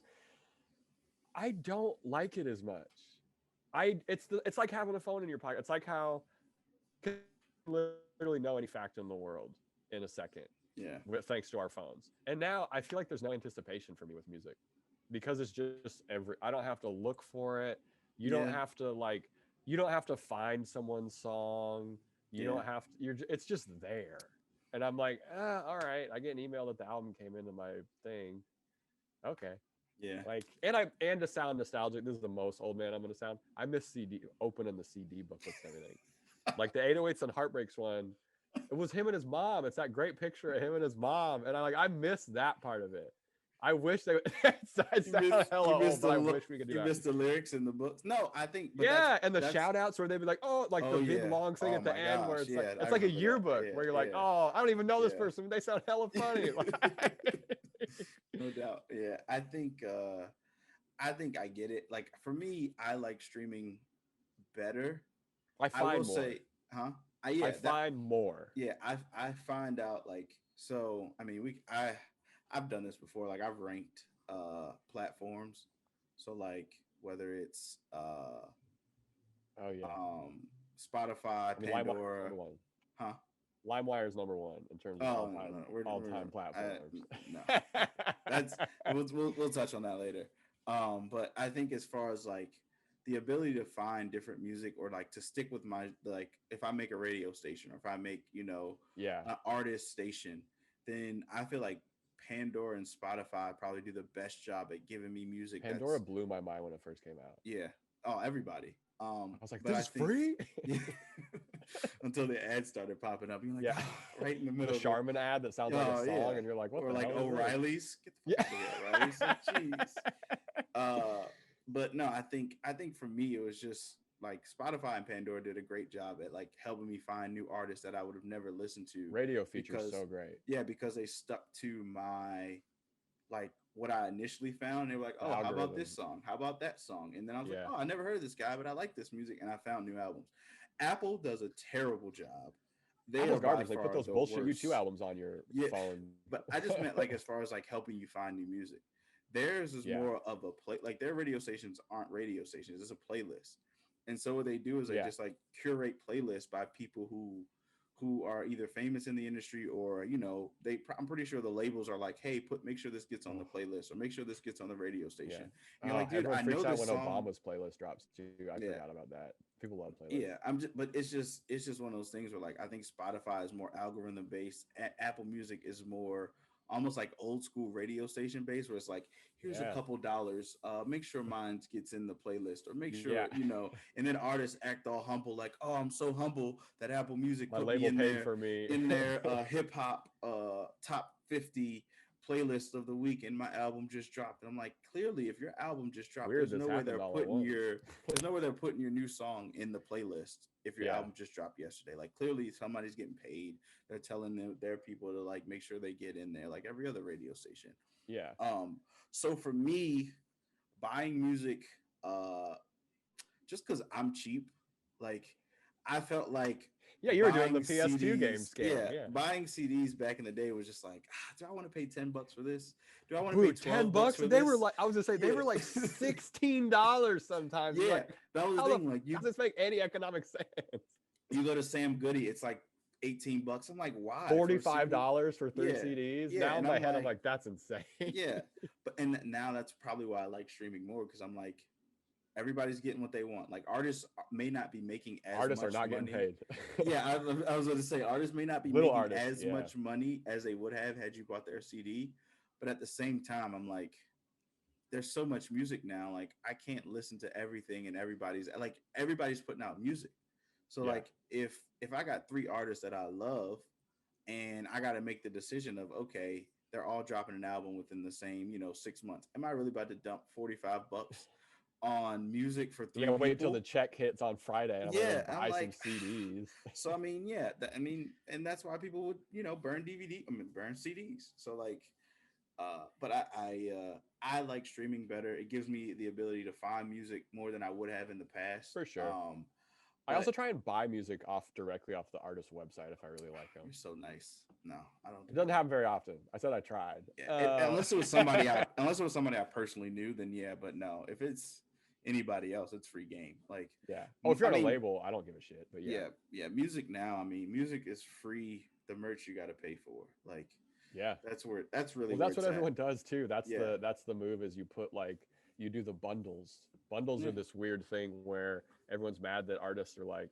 I don't like it as much. It's like having a phone in your pocket. It's like how you can literally know any fact in the world in a second Yeah, thanks to our phones. And now I feel like there's no anticipation for me with music because it's just I don't have to look for it. You don't yeah, have to you don't have to find someone's song. You yeah, don't have to it's just there. And I'm like, all right, I get an email that the album came into my thing. Okay. yeah. Like, and to sound nostalgic, this is the most old man I'm gonna sound. I miss CD opening the CD booklets and everything. Like the 808s and Heartbreaks one, it was him and his mom. It's that great picture of him and his mom, and I miss that part of it. I wish they would. I sound hella old, but I wish we could do you that. missed the lyrics in the books. No, I think. But Yeah, and the that's shout outs where they'd be like, oh, like the oh big yeah. long thing Oh at the my end where gosh. Yeah, I it's like a remember that. yearbook Yeah, where you're like, yeah, oh, I don't even know this yeah. person. They sound hella funny. No doubt. Yeah, I think I get it. Like for me, I like streaming better. I I will find more. say, huh? Yeah, I find more. yeah, I find out like so. I mean, I've done this before. Like I've ranked platforms. So like whether it's Oh yeah. Spotify, I mean, LimeWire is Pandora, number one. huh? LimeWire is number one in terms of Oh no, no, all time platforms. no. That's we'll touch on that later. But I think as far as like the ability to find different music or like to stick with my like if I make a radio station or if I make Yeah. an artist station, then I feel like Pandora and Spotify probably do the best job at giving me music. Pandora That's blew my mind when it first came out. yeah. Oh, everybody. I was like, But this I is think free? yeah, until the ads started popping up. You're like, Yeah. "Ah," right in the The middle. Of it. Charmin ad that sounds like a Oh, song, yeah. and you're like, what Or the like hell is this? O'Reilly's. Get the Yeah. fuck out of here, O'Reilly's. Jeez. But no, I think for me it was just like Spotify and Pandora did a great job at like helping me find new artists that I would have never listened to. Radio features Because so great. yeah, because they stuck to my like what I initially found. They were like, The oh, how about algorithm. this song? How about that song? And then I was like, Yeah. oh, I never heard this guy, but I like this music, and I found new albums. Apple does a terrible job. They Apple's are by garbage. They put far those the bullshit worst. U2 albums on your Yeah, phone. but I just meant like as far as like helping you find new music. Theirs is Yeah. more of a play. Like their radio stations aren't radio stations; it's a playlist. And so what they do is they Yeah. just like curate playlists by people who are either famous in the industry or I'm pretty sure the labels are like, hey, make sure this gets on the Oh, playlist or make sure this gets on the radio yeah. station. And you're like, dude, Everyone I know freaks out this when song. Obama's playlist drops too. I Yeah, forgot about that. People love playlists. yeah, but it's just one of those things where like I think Spotify is more algorithm based. Apple Music is more almost like old school radio station based, where it's like, here's a Yeah. couple dollars, make sure mine gets in the playlist, or make Yeah. sure And then artists act all humble, like, oh, I'm so humble that Apple Music My put me label paid for me. in their hip hop top 50 playlist of the week, and my album just dropped. And I'm like, clearly, if your album just dropped, Weird this happened all at once. there's no way they're putting your new song in the playlist if your Yeah. album just dropped yesterday. Like, clearly somebody's getting paid. They're telling their people to like make sure they get in there, like every other radio station. Yeah. So for me, buying music, just because I'm cheap, like I felt like Yeah, you were doing the buying PS2 game CDs, scam. Yeah. buying CDs back in the day was just like, do I want to pay $10 for this? Do I want to Bro, pay 12 $10? for They this? were like, I was gonna say they Yeah. were like $16 sometimes. Yeah, Like, that was the how thing. Like does this make any economic sense? you go to Sam Goody, it's like $18. I'm like, why? $45 for three Yeah, CDs. yeah, Now in and my I'm head, I'm like- like, that's insane. Yeah, and now that's probably why I like streaming more, because I'm like, everybody's getting what they want. Like artists may not be making as Artists much are not money. getting paid. Yeah, I was going to say artists may not be Little making artists, as yeah. much money as they would have had you bought their CD, but at the same time, I'm like, there's so much music now. Like I can't listen to everything, and everybody's putting out music. So Yeah. like if I got three artists that I love, and I got to make the decision of, okay, they're all dropping an album within the same 6 months. Am I really about to dump $45 on music for three Yeah, wait till people? the check hits on Friday and I'm Yeah, gonna I'm buy like, some CDs. So I mean, yeah, and that's why people would burn burn CDs. So like, but I like streaming better. It gives me the ability to find music more than I would have in the past. For sure. I but also try and buy music directly off the artist's website if I really like them. you're so nice. No, I don't. It doesn't happen very often. I said I tried. Yeah, unless it was somebody I personally knew, then yeah. But no, if it's anybody else, it's free game. Like, Yeah. Oh, if you're I on a mean, label, I don't give a shit. But yeah. yeah. Music now, I mean, music is free. The merch you got to pay for. Like, Yeah. that's really Well, where that's what it's at. everyone does too. That's Yeah. the move is you put like you do the bundles. Bundles Yeah. are this weird thing where everyone's mad that artists are like,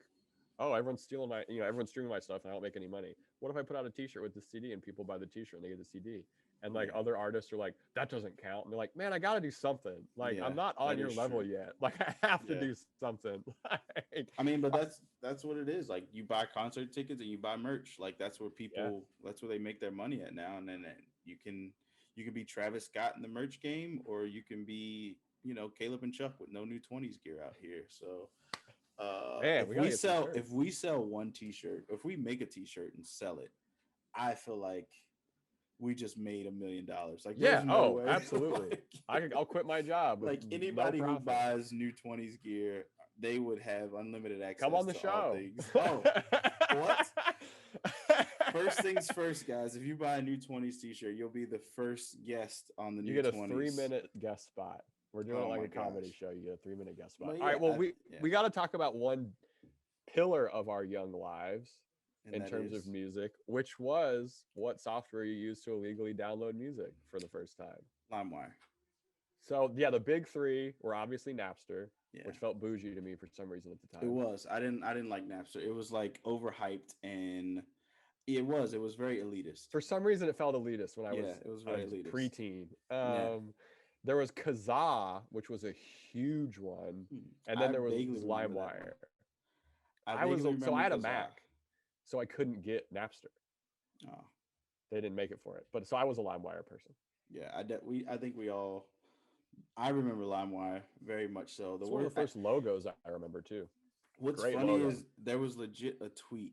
oh, everyone's stealing my, everyone's streaming my stuff and I don't make any money. What if I put out a t-shirt with the CD and people buy the t-shirt and they get the CD? And like Yeah. other artists are like, that doesn't count. And they're like, man, I gotta do something. Like Yeah, I'm not on that your is level true. yet. Like I have to Yeah. do something. Like, I mean, but that's what it is. Like, you buy concert tickets and you buy merch. Like, that's where that's where they make their money at now. And then you can be Travis Scott in the merch game, or you can be Caleb and Chuck with no new 20s gear out here. So Man, if we gotta we get some sell shirts. if we sell one t-shirt, if we make a t-shirt and sell it, I feel like we just made $1 million. Like, yeah, there's no way. absolutely. I'll quit my job. with Like no anybody who profit. buys new 20s gear, they would have unlimited access. Come on the to all show. things. Oh, what? First things first, guys. If you buy a new 20s t-shirt, you'll be the first guest on the You new get a 20s. 3-minute guest spot. We're doing Oh it like my a comedy gosh. show. You get a 3-minute guest spot. Well, All right. yeah, Well, yeah. we got to talk about one pillar of our young lives And in that terms of is music, which was what software you used to illegally download music for the first time. LimeWire. So yeah, the big three were obviously Napster, Yeah. which felt bougie to me for some reason at the It time. was. I didn't like Napster. It was like overhyped, and it was very elitist. For some reason, it felt elitist when I Yeah, it was very a elitist. preteen. Yeah. There was Kazaa, which was a huge one, and then I there was vaguely remember that LimeWire. one. I was vaguely so I had a remember Kazaa. Mac, so I couldn't get Napster. Oh, They didn't make it for it, but so I was a LimeWire person. yeah. I think we all. I remember LimeWire very much so. It's one of the first logos I remember too. What's great funny logo. is there was legit a tweet.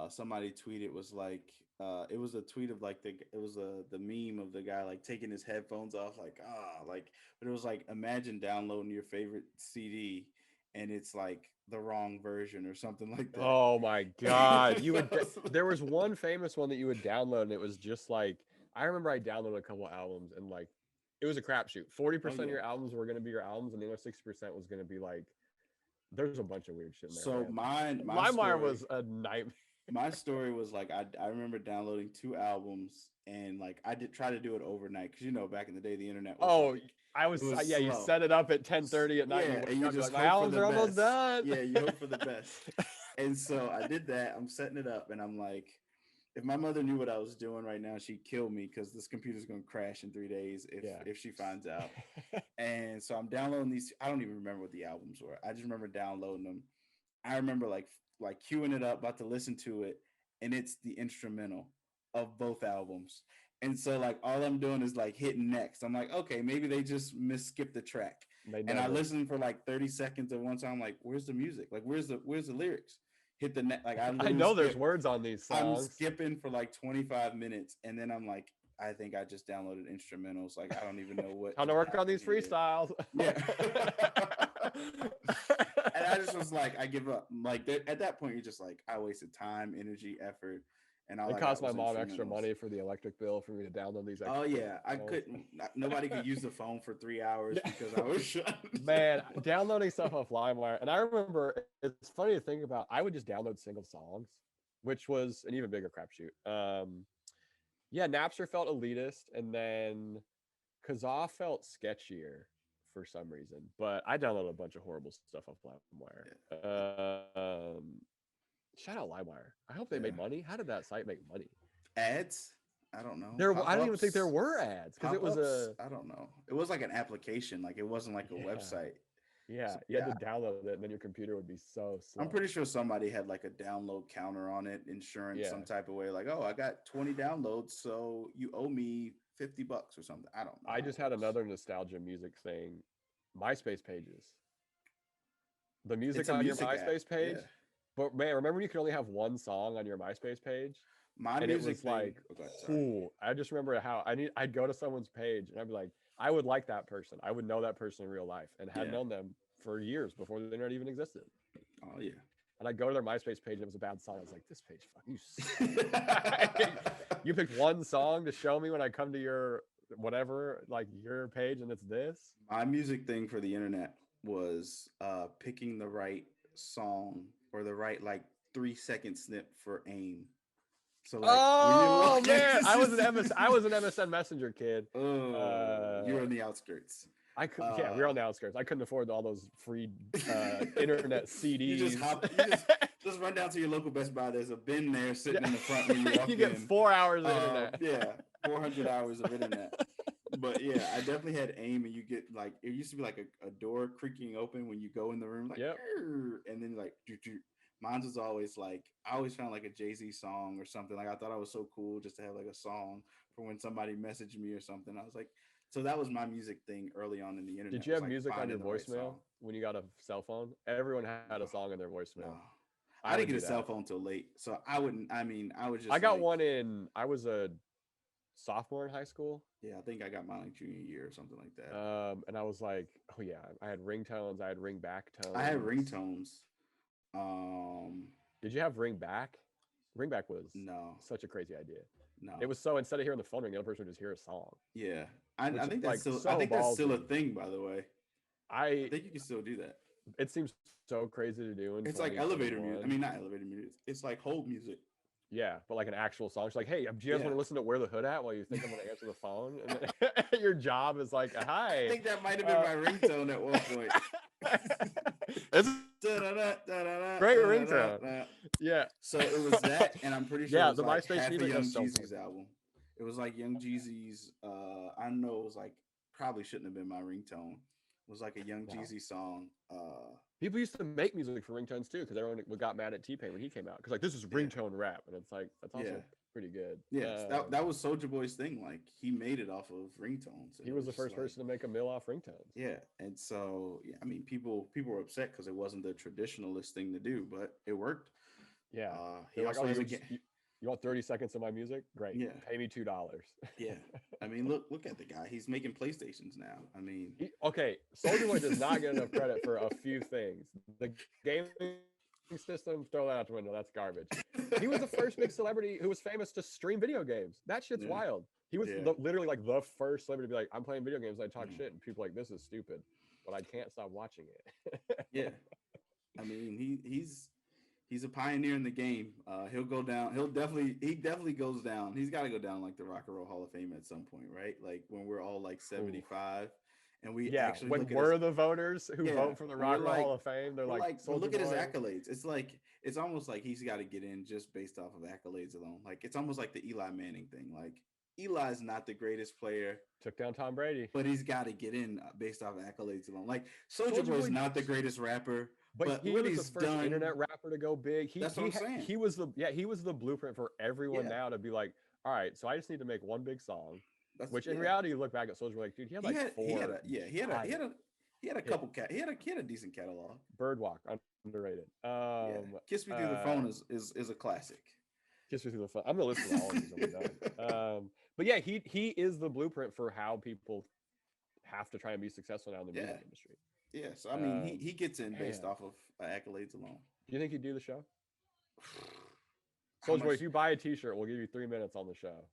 Somebody tweeted, was like, it was a tweet of like the meme of the guy like taking his headphones off, like but it was like, imagine downloading your favorite CD and it's like the wrong version or something like that. Oh my god! There was one famous one that you would download, and it was just like, I remember I downloaded a couple albums, and like it was a crapshoot. 40% of your albums were going to be your albums, and the other 60% was going to be like, there's a bunch of weird shit in there. So man. my LimeWire story, was a nightmare. My story was like I remember downloading 2 albums and like I did try to do it overnight because back in the day the internet was Oh, like I it was was yeah. You slow. set it up at 10:30 at night. And you Yeah, wake and you up, you're just like, my hope for albums the are almost best. done. Yeah, you hope for the best. And so I did that. I'm setting it up, and I'm like, if my mother knew what I was doing right now, she'd kill me because this computer's gonna crash in 3 days Yeah. if she finds out. And so I'm downloading these. I don't even remember what the albums were. I just remember downloading them. I remember like queuing it up, about to listen to it, and it's the instrumental of both albums. And so like all I'm doing is like hitting next. I'm like, okay, maybe they just skipped the track. They And I never. listened for like 30 seconds at one time. Like, where's the music? Like, where's the lyrics? Hit the net. Like I I literally know there's skip. words on these I'm songs. skipping for like 25 minutes, and then I'm like, I think I just downloaded instrumentals. Like I don't even know what. How to just work on happened these here. freestyles. Yeah. And I just was like, I give up. Like at that point, you're just like, I wasted time, energy, effort, and all It I cost got my was mom extra instrumentals. money for the electric bill for me to download these Oh extra yeah, I songs. couldn't. Nobody could use the phone for 3 hours Yeah. because I was shut. Man, downloading stuff off LimeWire, and I remember it's funny to think about. I would just download single songs, which was an even bigger crapshoot. Yeah, Napster felt elitist, and then Kazaa felt sketchier for some reason. But I downloaded a bunch of horrible stuff off LimeWire. Shout out LimeWire. I hope they Yeah. made money. How did that site make money? Ads? I don't know. I don't even think there were ads because it was Pop-ups? a I don't know. It was like an application. Like it wasn't like a yeah. website. Yeah, So, you had yeah, to download it, and then your computer would be so slow. I'm pretty sure somebody had like a download counter on it, insurance, some Yeah. type of way. Like, oh, I got 20 downloads, so you owe me $50 or something. I don't know. I how just it had works. another nostalgia music thing. MySpace pages. The music It's a on your music app. MySpace page. Yeah. But man, remember you could only have one song on your MySpace page? My And it music was thing. like, Oh, go ahead, sorry. cool. I just remember how I'd go to someone's page and I'd be like, I would like that person. I would know that person in real life and had Yeah. known them for years before the internet even existed. Oh yeah. And I'd go to their MySpace page and it was a bad song. I was like, this page, fuck you. Suck. You picked one song to show me when I come to your whatever, like your page, and it's this. My music thing for the internet was picking the right song or the right like 3 second snip for AIM. So like Oh when you man, I was an look, MSN Messenger kid. Oh, you're on the outskirts. I could, yeah, we were on the outskirts. I couldn't afford all those free internet CDs. You just run down to your local Best Buy. There's a bin there sitting in the front when you walk you get in. 4 hours of internet. Yeah, 400 hours of internet. But yeah, I definitely had AIM, and you get like it used to be like a door creaking open when you go in the room, like, Yep. and then like, mine was always like, I always found like a Jay-Z song or something. Like I thought I was so cool just to have like a song for when somebody messaged me or something. I was like, so that was my music thing early on in the internet. Did you have like music on your finding the right voicemail song. when you got a cell phone? Everyone had a song in their voicemail. No. I didn't would get a do cell that. phone till late, so I wouldn't. I mean, I was just. I got like, one in. I was a sophomore in high school. Yeah, I think I got mine like junior year or something like that. And I was like, oh yeah, I had ringtones. I had ring back tones. I had ringtones. Did you have ring back? Ring back was No, such a crazy idea. no. It was so instead of hearing the phone ring, the other person would just hear a song. Yeah, I Which think is, that's like, still. so I think that's still a ballsy. thing, by the way. I think you can still do that. It seems so crazy to do. In It's like elevator music. 2021. I mean, not elevator music. It's like hold music. Yeah, but like an actual song. She's like, hey, do you guys Yeah. want to listen to Where the Hood At while you think I'm going to answer the phone? And then your job is like, hi. I think that might have been my ringtone at one point. It's great ringtone. Da-da-da-da-da-da-da. Yeah. So it was that, and I'm pretty sure Yeah, it was the like MySpace half of music Young was so Jeezy's fun. album. It was like Young Jeezy's. I know it was like probably shouldn't have been my ringtone. It was like a Young No. Jeezy song. People used to make music for ringtones too, because everyone got mad at T-Pain when he came out. Because like, this is ringtone rap, and it's like that's also Yeah. pretty good. Yeah, that was Soulja Boy's thing. Like he made it off of ringtones. He was the first person to make a mill off ringtones. Yeah, and so yeah, I mean, people were upset because it wasn't the traditionalist thing to do, but it worked. Yeah. He They're like, also oh, has a you want 30 seconds of my music? Great. Yeah. Pay me $2. yeah. I mean, look at the guy. He's making PlayStations now. I mean, Okay, Soulja Boy does not get enough credit for a few things. The gaming system, throw that out the window. That's garbage. He was the first big celebrity who was famous to stream video games. That shit's Yeah. wild. He was Yeah. literally like the first celebrity to be like, I'm playing video games. I talk Mhm. shit, and people are like, this is stupid, but I can't stop watching it. yeah. I mean, He's a pioneer in the game. He'll go down. He definitely goes down. He's got to go down like the Rock and Roll Hall of Fame at some point, right? Like when we're all like Ooh. 75, and we Yeah, actually when look at we're the voters who yeah, vote for the and Rock and Roll Hall of Fame, they're we're like, but Soldier look at his Boy. accolades. It's like it's almost like he's got to get in just based off of accolades alone. Like it's almost like the Eli Manning thing. Like Eli's not the greatest player, Took down Tom Brady. but he's got to get in based off of accolades alone. Like Soldier Soldier Boy's Boy, not the greatest rapper, but but he what was the he's first done. internet rapper to go big. That's what I'm saying. He was the blueprint for everyone Yeah. now to be like, all right, so I just need to make one big song. That's Which in yeah. reality, you look back at Soldier Boy, like, dude, he had like he had four. he had a couple he had a decent catalog. Birdwalk, underrated. Yeah. Kiss Me Through the Phone is a classic. Kiss Me Through the Phone. I'm gonna listen to all of these when we're done. But yeah, he is the blueprint for how people have to try and be successful now in the music industry. Yeah, so I mean, he gets in based man. off of accolades alone. Do you think he'd do the show? How Soldier Boy, much- if you buy a T-shirt, we'll give you 3 minutes on the show.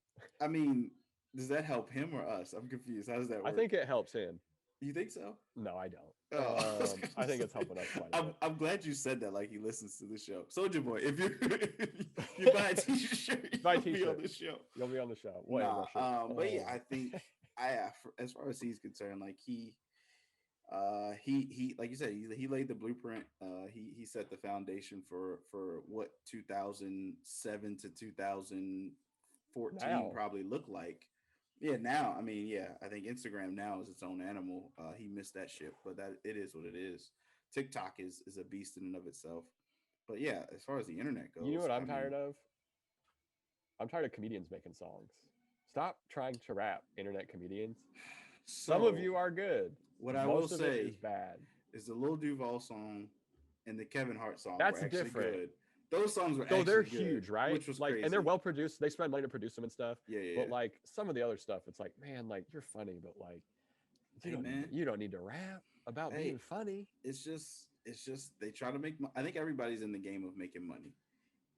I mean, does that help him or us? I'm confused. How does that work? I think it helps him. You think so? No, I don't. Oh, I think it's helping us quite a bit. I'm glad you said that. Like he listens to the show. Soldier Boy, if you buy a T-shirt, Buy a you'll be t-shirt. on the show. You'll be on the show. But yeah, I think as far as he's concerned, like he like you said, he laid the blueprint. He set the foundation for what 2007 to 2014 Now. probably looked like. Yeah, now I mean, yeah, I think Instagram now is its own animal. He missed that shit, but that it is what it is. TikTok is a beast in and of itself. But yeah, as far as the internet goes, You know what I'm tired of? I'm tired of comedians making songs. Stop trying to rap, internet comedians. Some of you are good. What I Most will of say it is bad. is the Lil Duval song and the Kevin Hart song That's were actually different. good. Those songs were So actually they're good, huge, right? Which was like, crazy. and they're well produced. They spend money to produce them and stuff. Yeah. But like some of the other stuff, it's like, man, like you're funny, but like you don't need to rap about being funny. It's just they try to make. I think everybody's in the game of making money,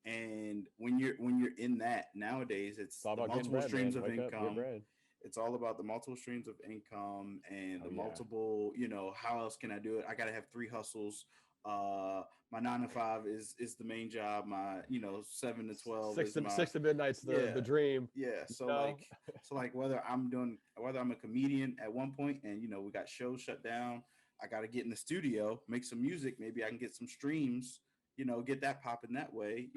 and when you're in that nowadays, it's all the about multiple streams of Wake up, income. get bread. It's all about the multiple streams of income and the yeah. multiple. How else can I do it? I got to have 3 hustles. My 9 to 5 is the main job. My 7 to 12 6 to midnight's the dream. Yeah. So like whether I'm a comedian at one point and we got shows shut down, I got to get in the studio, make some music. Maybe I can get some streams. Get that popping that way.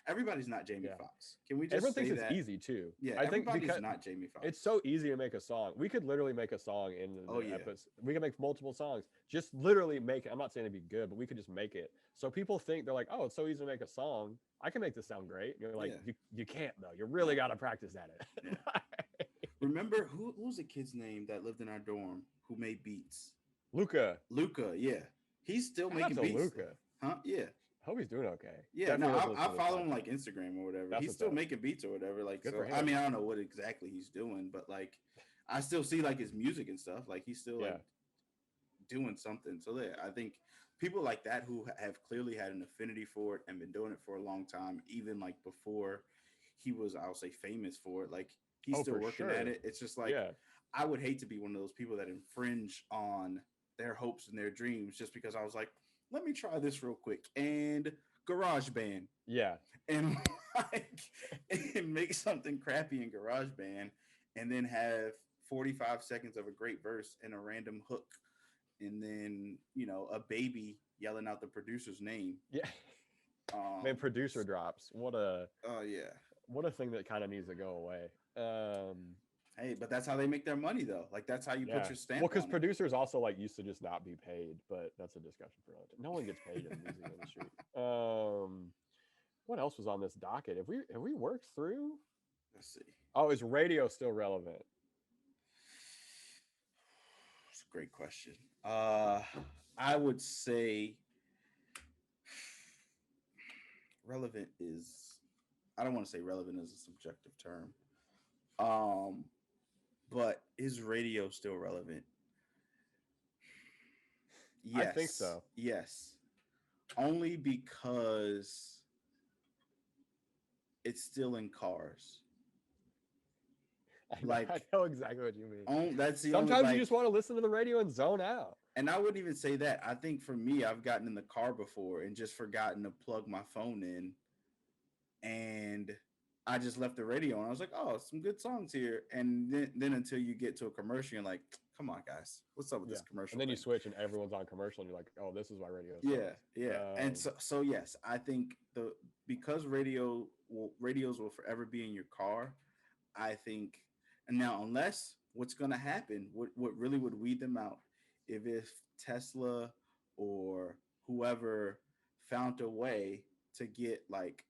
Everybody's not Jamie Foxx. Can we just everyone thinks say it's that? easy too? Yeah, I think everybody's because not Jamie Foxx. it's so easy to make a song. We could literally make a song in the yeah. episode. We can make multiple songs. Just literally make it. I'm not saying it'd be good, but we could just make it. So people think they're like, oh, it's so easy to make a song. I can make this sound great. And you're like, you can't though. You really got to practice at it. Yeah. Remember who was the kid's name that lived in our dorm who made beats? Luca, yeah. He's still making beats. Luca. Huh? Yeah. Hope he's doing okay. Yeah, no, I follow him like Instagram or whatever. He's still making beats or whatever. Like, good so, for him. I mean, I don't know what exactly he's doing, but like, I still see like his music and stuff. Like, he's still like doing something. So yeah, I think people like that who have clearly had an affinity for it and been doing it for a long time, even like before he was, I'll say, famous for it. Like, he's still working at it. It's just like, I would hate to be one of those people that infringe on their hopes and their dreams just because I was like, let me try this real quick and GarageBand. Yeah. And and make something crappy in GarageBand and then have 45 seconds of a great verse and a random hook and then, a baby yelling out the producer's name. Yeah. Man, producer drops. What a thing that kind of needs to go away. Hey, but that's how they make their money, though. Like, that's how you put your stamp. Well, because producers also like used to just not be paid, but that's a discussion for another time. No one gets paid in the music industry. What else was on this docket? Have we worked through? Let's see. Oh, is radio still relevant? It's a great question. I would say relevant is. I don't want to say relevant as a subjective term. But is radio still relevant? Yes. I think so. Yes. Only because it's still in cars. I know exactly what you mean. That's the Sometimes only, you just want to listen to the radio and zone out. And I wouldn't even say that. I think for me, I've gotten in the car before and just forgotten to plug my phone in, and I just left the radio and I was like, "Oh, some good songs here." And then until you get to a commercial, you're like, "Come on, guys, what's up with Yeah. this commercial And then you thing?" switch and everyone's on commercial and you're like, oh, this is why radio Yeah, sucks. yeah. And so yes, I think the because radios will forever be in your car. I think, and now unless what's going to happen, what really would weed them out, if Tesla or whoever found a way to get like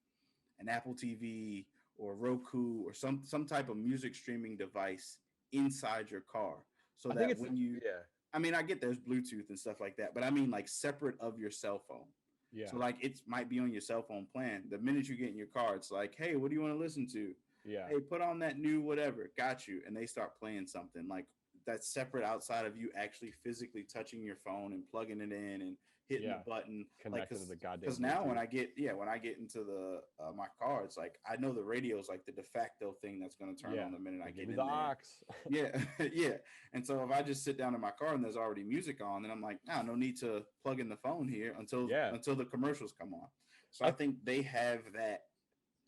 an Apple TV or Roku or some type of music streaming device inside your car, so I think that it's, when you, yeah, I mean, I get there's Bluetooth and stuff like that, but I mean like separate of your cell phone. yeah, So like it might be on your cell phone plan. The minute you get in your car, it's like, hey, what do you want to listen to? yeah, Hey, put on that new whatever. Got you. And they start playing something like that's separate outside of you actually physically touching your phone and plugging it in and hitting yeah. the button. Like Connected to the goddamn because now when Bluetooth. I get when I get into the my car, it's like I know the radio is like the de facto thing that's going to turn Yeah. on the minute I Like, get give me in the there. ox. Yeah, yeah. And so if I just sit down in my car and there's already music on, then I'm like, nah, no need to plug in the phone here Yeah. until the commercials come on. So I I think they have that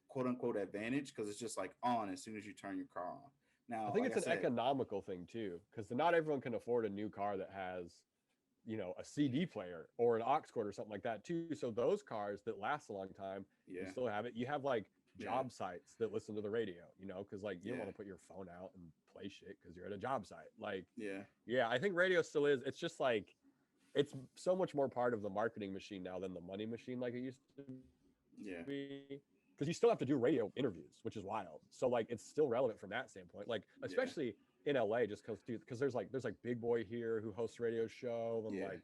quote unquote advantage because it's just like on as soon as you turn your car on. I Now, think like it's I an said, economical thing too, because not everyone can afford a new car that has, a CD player or an aux cord or something like that too. So those cars that last a long time, you yeah, still have it. You have like yeah, job sites that listen to the radio, because like you don't yeah, want to put your phone out and play shit because you're at a job site. Like, yeah, yeah, I think radio still is. It's just like it's so much more part of the marketing machine now than the money machine like it used to yeah, be. Because you still have to do radio interviews, which is wild. So like it's still relevant from that standpoint. Like yeah, especially in LA, just because there's like Big Boy here who hosts a radio show and yeah. like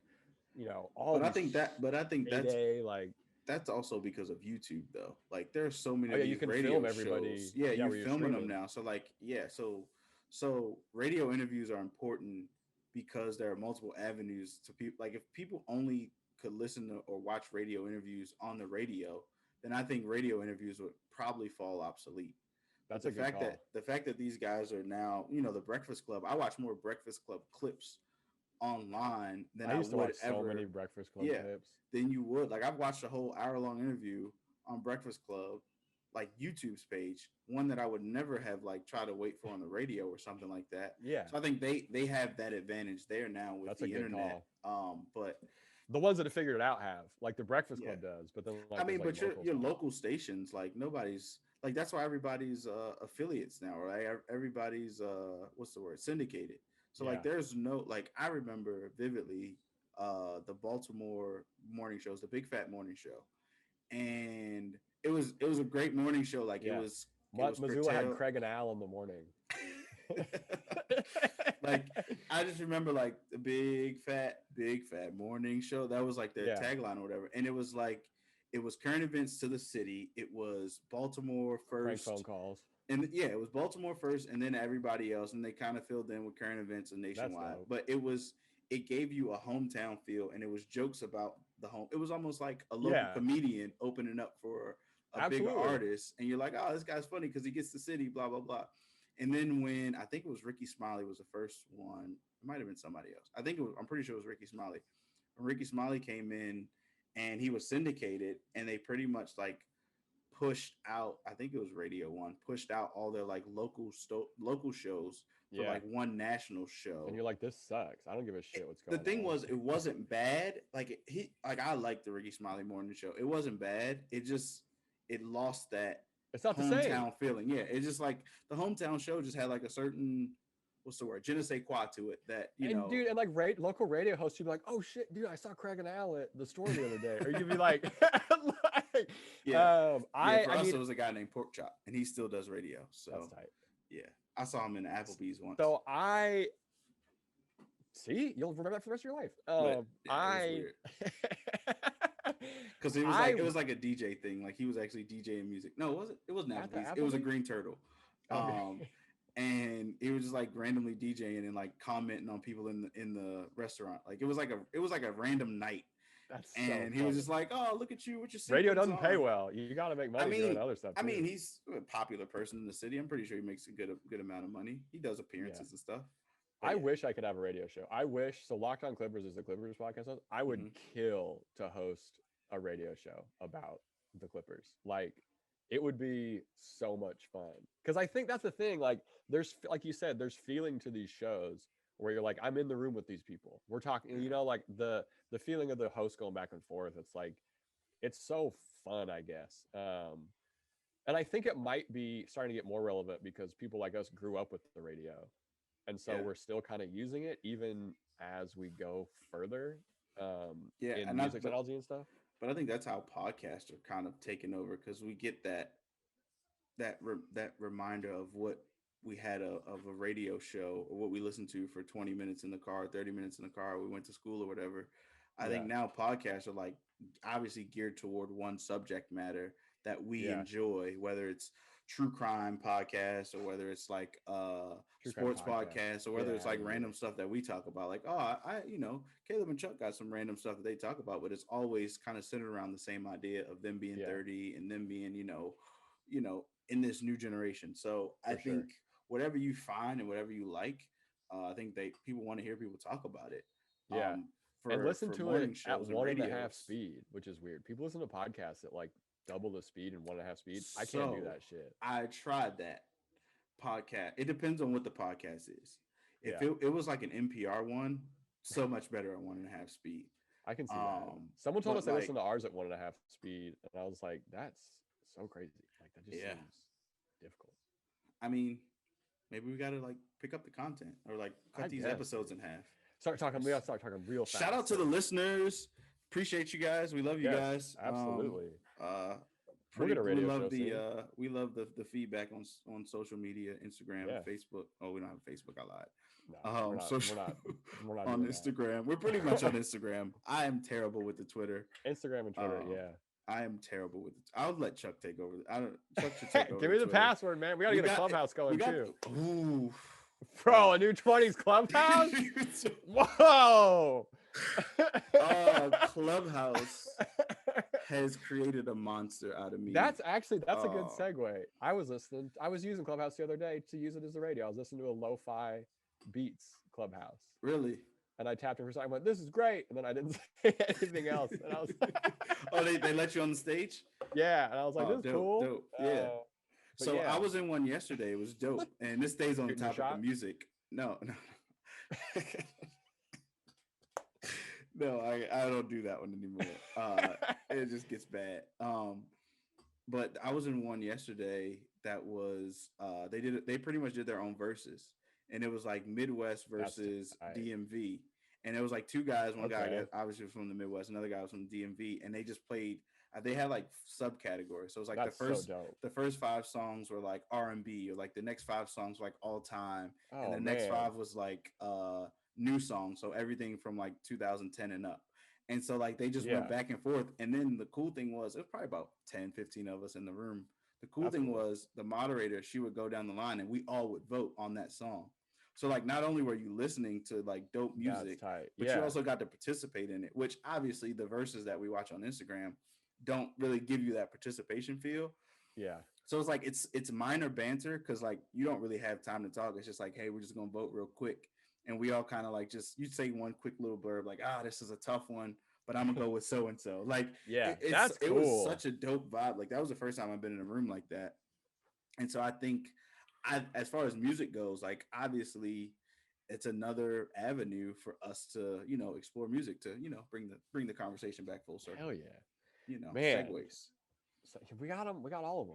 all these But I think Mayday, like, that's also because of YouTube though. Like there's so oh many yeah, of you these can radio film shows. everybody. Yeah, Yeah, you're where you're filming them streaming. now. So like yeah, so radio interviews are important because there are multiple avenues to people. Like if people only could listen to or watch radio interviews on the radio, then I think radio interviews would probably fall obsolete. But That's a good call. the fact that these guys are now, the Breakfast Club, I watch more Breakfast Club clips online than I I used to would watch so many ever. Breakfast Club Yeah, clips. than you would. Like I've watched a whole hour long interview on Breakfast Club, like YouTube's page, one that I would never have like tried to wait for on the radio or something like that. Yeah, So I think they have that advantage there now with that's a the good internet. call. But The ones that have figured it out have, like, the Breakfast yeah, Club does, but then I like mean, there's like but local your stuff. local stations, like nobody's like that's why everybody's affiliates now, right? Everybody's what's the word, syndicated. So Yeah, like there's no like I remember vividly the Baltimore morning shows, the Big Fat Morning Show, and it was a great morning show. Like yeah. it was Missoula had curtailed. Craig and Al in the morning. Like I just remember like the big fat morning show. That was like their Yeah, tagline or whatever. And it was like it was current events to the city. It was Baltimore prank phone first. calls. And yeah, it was Baltimore first and then everybody else. And they kind of filled in with current events and That's nationwide. dope. But it gave you a hometown feel and it was jokes about the home. It was almost like a local Yeah, comedian opening up for a bigger absolutely. artist. And you're like, oh, this guy's funny because he gets the city, blah, blah, blah. And then when I think it was Ricky Smiley was the first one, it might have been somebody else. I'm pretty sure it was Ricky Smiley. When Ricky Smiley came in and he was syndicated and they pretty much like pushed out, I think it was Radio One, pushed out all their like local shows for Yeah, like one national show. and you're like, this sucks. I don't give a shit what's The going thing on. was, it wasn't bad. Like I liked the Ricky Smiley morning show. It wasn't bad. It lost that It's not the same. hometown feeling. Yeah, it's just like the hometown show just had like a certain what's the word, je ne sais quoi to it that And dude, and like local radio hosts, you'd be like, "Oh shit, dude, I saw Craig and Al at the store the other day," or you'd be like, like yeah, yeah. For I us, mean, it was a guy named Pork Chop, and he still does radio. So that's tight. yeah, I saw him in the Applebee's once. So I see, you'll remember that for the rest of your life. But yeah, I, it was weird because it was I like a DJ thing. Like he was actually DJing music. No, it wasn't. It wasn't at the Applebee's. It was a Applebee's? Green Turtle. Okay. And he was just like randomly DJing and like commenting on people in the restaurant. Like it was like a random night. That's And so he was funny. just like, "Oh, look at you with your Radio sequins doesn't pay on." well. You got to make money doing other stuff. I too. mean, he's a popular person in the city. I'm pretty sure he makes a good amount of money. He does appearances and stuff. But I yeah. wish I could have a radio show. I wish so. Locked On Clippers is the Clippers podcast host. I would Mhm. kill to host a radio show about the Clippers. Like it would be so much fun because I think that's the thing. Like there's like you said, there's feeling to these shows where you're like, I'm in the room with these people. We're talking. You Yeah. know, like the feeling of the host going back and forth. It's like it's so fun, I guess. And I think it might be starting to get more relevant because people like us grew up with the radio. And so Yeah. we're still kind of using it even as we go further Yeah, in and I music technology and stuff. but I think that's how podcasts are kind of taking over because we get that reminder of what we had of a radio show or what we listened to for 20 minutes in the car, 30 minutes in the car, we went to school or whatever. I Yeah. think now podcasts are like obviously geared toward one subject matter that we Yeah. enjoy, whether it's true crime podcast or whether it's like True crime sports podcast. podcast or whether it's like Yeah. random stuff that we talk about. Like, oh, Caleb and Chuck got some random stuff that they talk about, but it's always kind of centered around the same idea of them being Yeah. 30 and them being, in this new generation. So I For sure. think whatever you find and whatever you like, I think people want to hear people talk about it. Yeah. For, And listen for to morning it at shows and 1.5 radios. speed, which is weird. People listen to podcasts at like double the speed and 1.5 speed. I can't do that shit. I tried that podcast. It depends on what the podcast is. If Yeah. it was like an NPR one, so much better at 1.5 speed. I can see that. Someone told but us they like- listened to ours at 1.5 speed, and I was like, that's so crazy. Like that just Yeah. seems difficult. I mean, maybe we got to like pick up the content or like cut I these guess, episodes in half. We gotta start talking real fast. Shout out to the listeners. Appreciate you guys. We love you Yes, guys. absolutely. Pretty, get a radio we love show the soon. we love the feedback on social media, Instagram, Yeah. Facebook. Oh, we don't have Facebook. I lied. No, we're not, social, we're not on doing that. Instagram. We're pretty much on Instagram. I am terrible with the Twitter. Instagram and Twitter. Yeah. I am terrible with it. I'll let Chuck take over. Chuck should take over. Give me the Twitter. password, man. We gotta get a clubhouse going too. Ooh. Bro, a new 20s clubhouse? Whoa. Clubhouse has created a monster out of me. That's a good segue. I was using Clubhouse the other day to use it as a radio. I was listening to a lo-fi beats Clubhouse. Really? And I tapped in for a second. I went, this is great. And then I didn't say anything else. And I was oh, they let you on the stage? Yeah. And I was like, this is cool. Dope. Yeah. So yeah. I was in one yesterday. It was dope. And this stays on the Shooting your topic shot? of music. No. No, I don't do that one anymore. It just gets bad. But I was in one yesterday that was they pretty much did their own verses, and it was like Midwest versus DMV, and it was like two guys. One guy obviously was from the Midwest, another guy was from the DMV, and they just played. They had like subcategories, so it was like the first 5 songs were like R&B, or like the next 5 songs were like all time, and the next 5 was like new songs, so everything from like 2010 and up. And so like they just went back and forth. And then the cool thing was, it was probably about 10-15 of us in the room. The cool thing was the moderator, she would go down the line and we all would vote on that song. So like not only were you listening to like dope music, but you also got to participate in it, which obviously the verses that we watch on Instagram don't really give you that participation feel. Yeah. So it's like it's minor banter because like you don't really have time to talk. It's just like, hey, we're just gonna vote real quick. And we all kind of like you say one quick little blurb like, this is a tough one, but I'm gonna go with so and so. Like, that's cool. It was such a dope vibe. Like that was the first time I've been in a room like that. And so I think, as far as music goes, like obviously, it's another avenue for us to explore music to bring the conversation back full circle. Hell yeah, man. Segues. So we got them. We got all of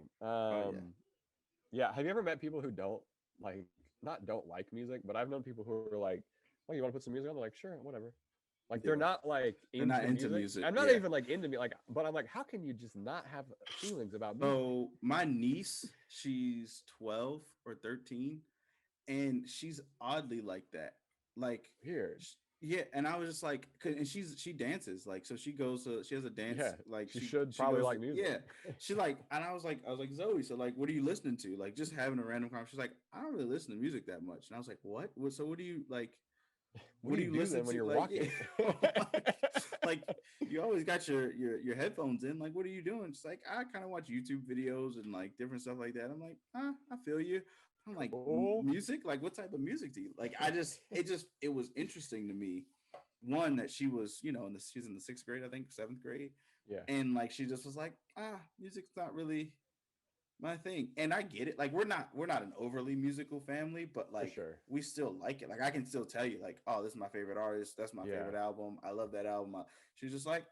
them. Yeah. Have you ever met people who don't like music, but I've known people who are like, oh, you want to put some music on? They're like, sure, whatever. Like they're not like into music. I'm not even like into me, like, but I'm like, how can you just not have feelings about music? So my niece, she's 12 or 13, and she's oddly like that. Like weird. Yeah, and I was just like, and she dances, like, so she has a dance, like she should probably like music. Yeah, she like, and I was like Zoe, so like, what are you listening to? Like, just having a random conversation. She's like, I don't really listen to music that much, and I was like, what? So what do you like? What do you listen to when you're walking? Like, you always got your headphones in. Like, what are you doing? She's like, I kind of watch YouTube videos and like different stuff like that. I'm like, I feel you, I'm like, Cool. music? Like, what type of music do you like? It was interesting to me. One, that she was, she's in the sixth grade, I think, seventh grade. Yeah, And like, she just was like, music's not really my thing. And I get it. Like, we're not an overly musical family, but for like, sure. we still like it. Like, I can still tell you, like, oh, this is my favorite artist. That's my Yeah. favorite album. I love that album. She's just like,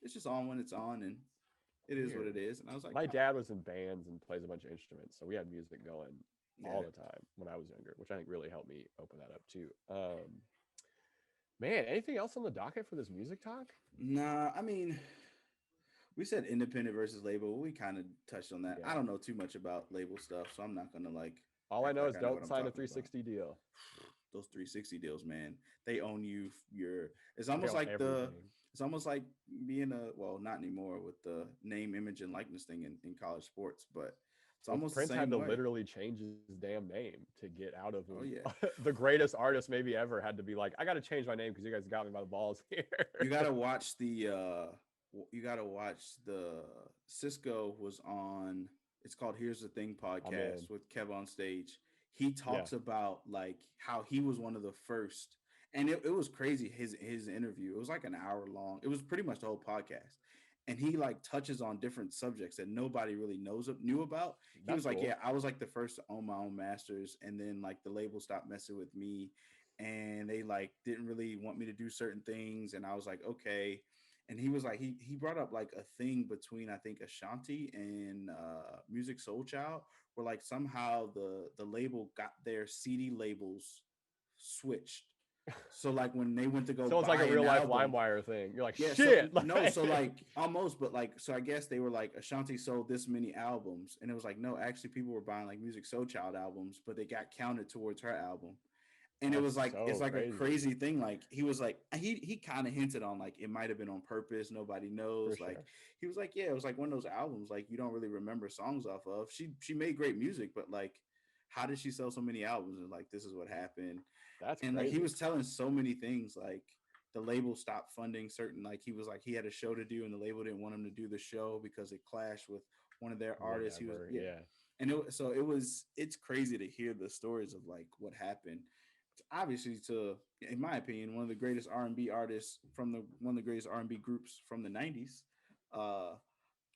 it's just on when it's on, and it is what Weird. it is. And I was like, My dad was in bands and plays a bunch of instruments, so we had music going all yeah. the time when I was younger, which I think really helped me open that up too. Man, anything else on the docket for this music talk? Nah, I mean, we said independent versus label. We kind of touched on that. I Yeah. don't know too much about label stuff, so I'm not gonna like All I act know like is I know what don't I'm sign a talking about. 360 deal. Those 360 deals, man, they own you. It's They almost own like everything. it's almost like being not anymore with the name, image, and likeness thing in college sports, but it's Well, almost the Prince had same to way. literally change his damn name to get out of Oh yeah, the greatest artist maybe ever had to be like, I got to change my name because you guys got me by the balls here. you gotta watch the Cisco was on. It's called Here's the Thing I'm in. podcast with Kev on stage. He Yeah. talks about like how he was one of the first, and it was crazy. His interview, it was like an hour long. It was pretty much the whole podcast, and he like touches on different subjects that nobody really knew about. He That's was like, cool. yeah, I was like the first to own my own masters, and then like the label stopped messing with me, and they like didn't really want me to do certain things, and I was like, okay. And he was like, he brought up like a thing between, I think, Ashanti and Music Soul Child, where like somehow the label got their CD labels switched. So like when they went to go So it's like buy a an real life album, LimeWire thing. You're like, yeah, shit. no, so like almost, but like, so I guess they were like, Ashanti sold this many albums, and it was like, no, actually people were buying like Music Soul Child albums, but they got counted towards her album. And it That's was like, it's so like a crazy. crazy thing. Like he was like, he kind of hinted on like it might have been on purpose, nobody knows. For Like sure. he was like, yeah, it was like one of those albums like you don't really remember songs off of. She made great music, but like, how did she sell so many albums? And like, this is what happened. That's And like he crazy. was telling so many things, like the label stopped funding certain, like he was like, he had a show to do and the label didn't want him to do the show because it clashed with one of their artists. He was, Whatever. yeah. Yeah. And it's crazy to hear the stories of like what happened. Obviously, to in my opinion, one of the greatest R&B artists from the one of the greatest R&B groups from the 90s, uh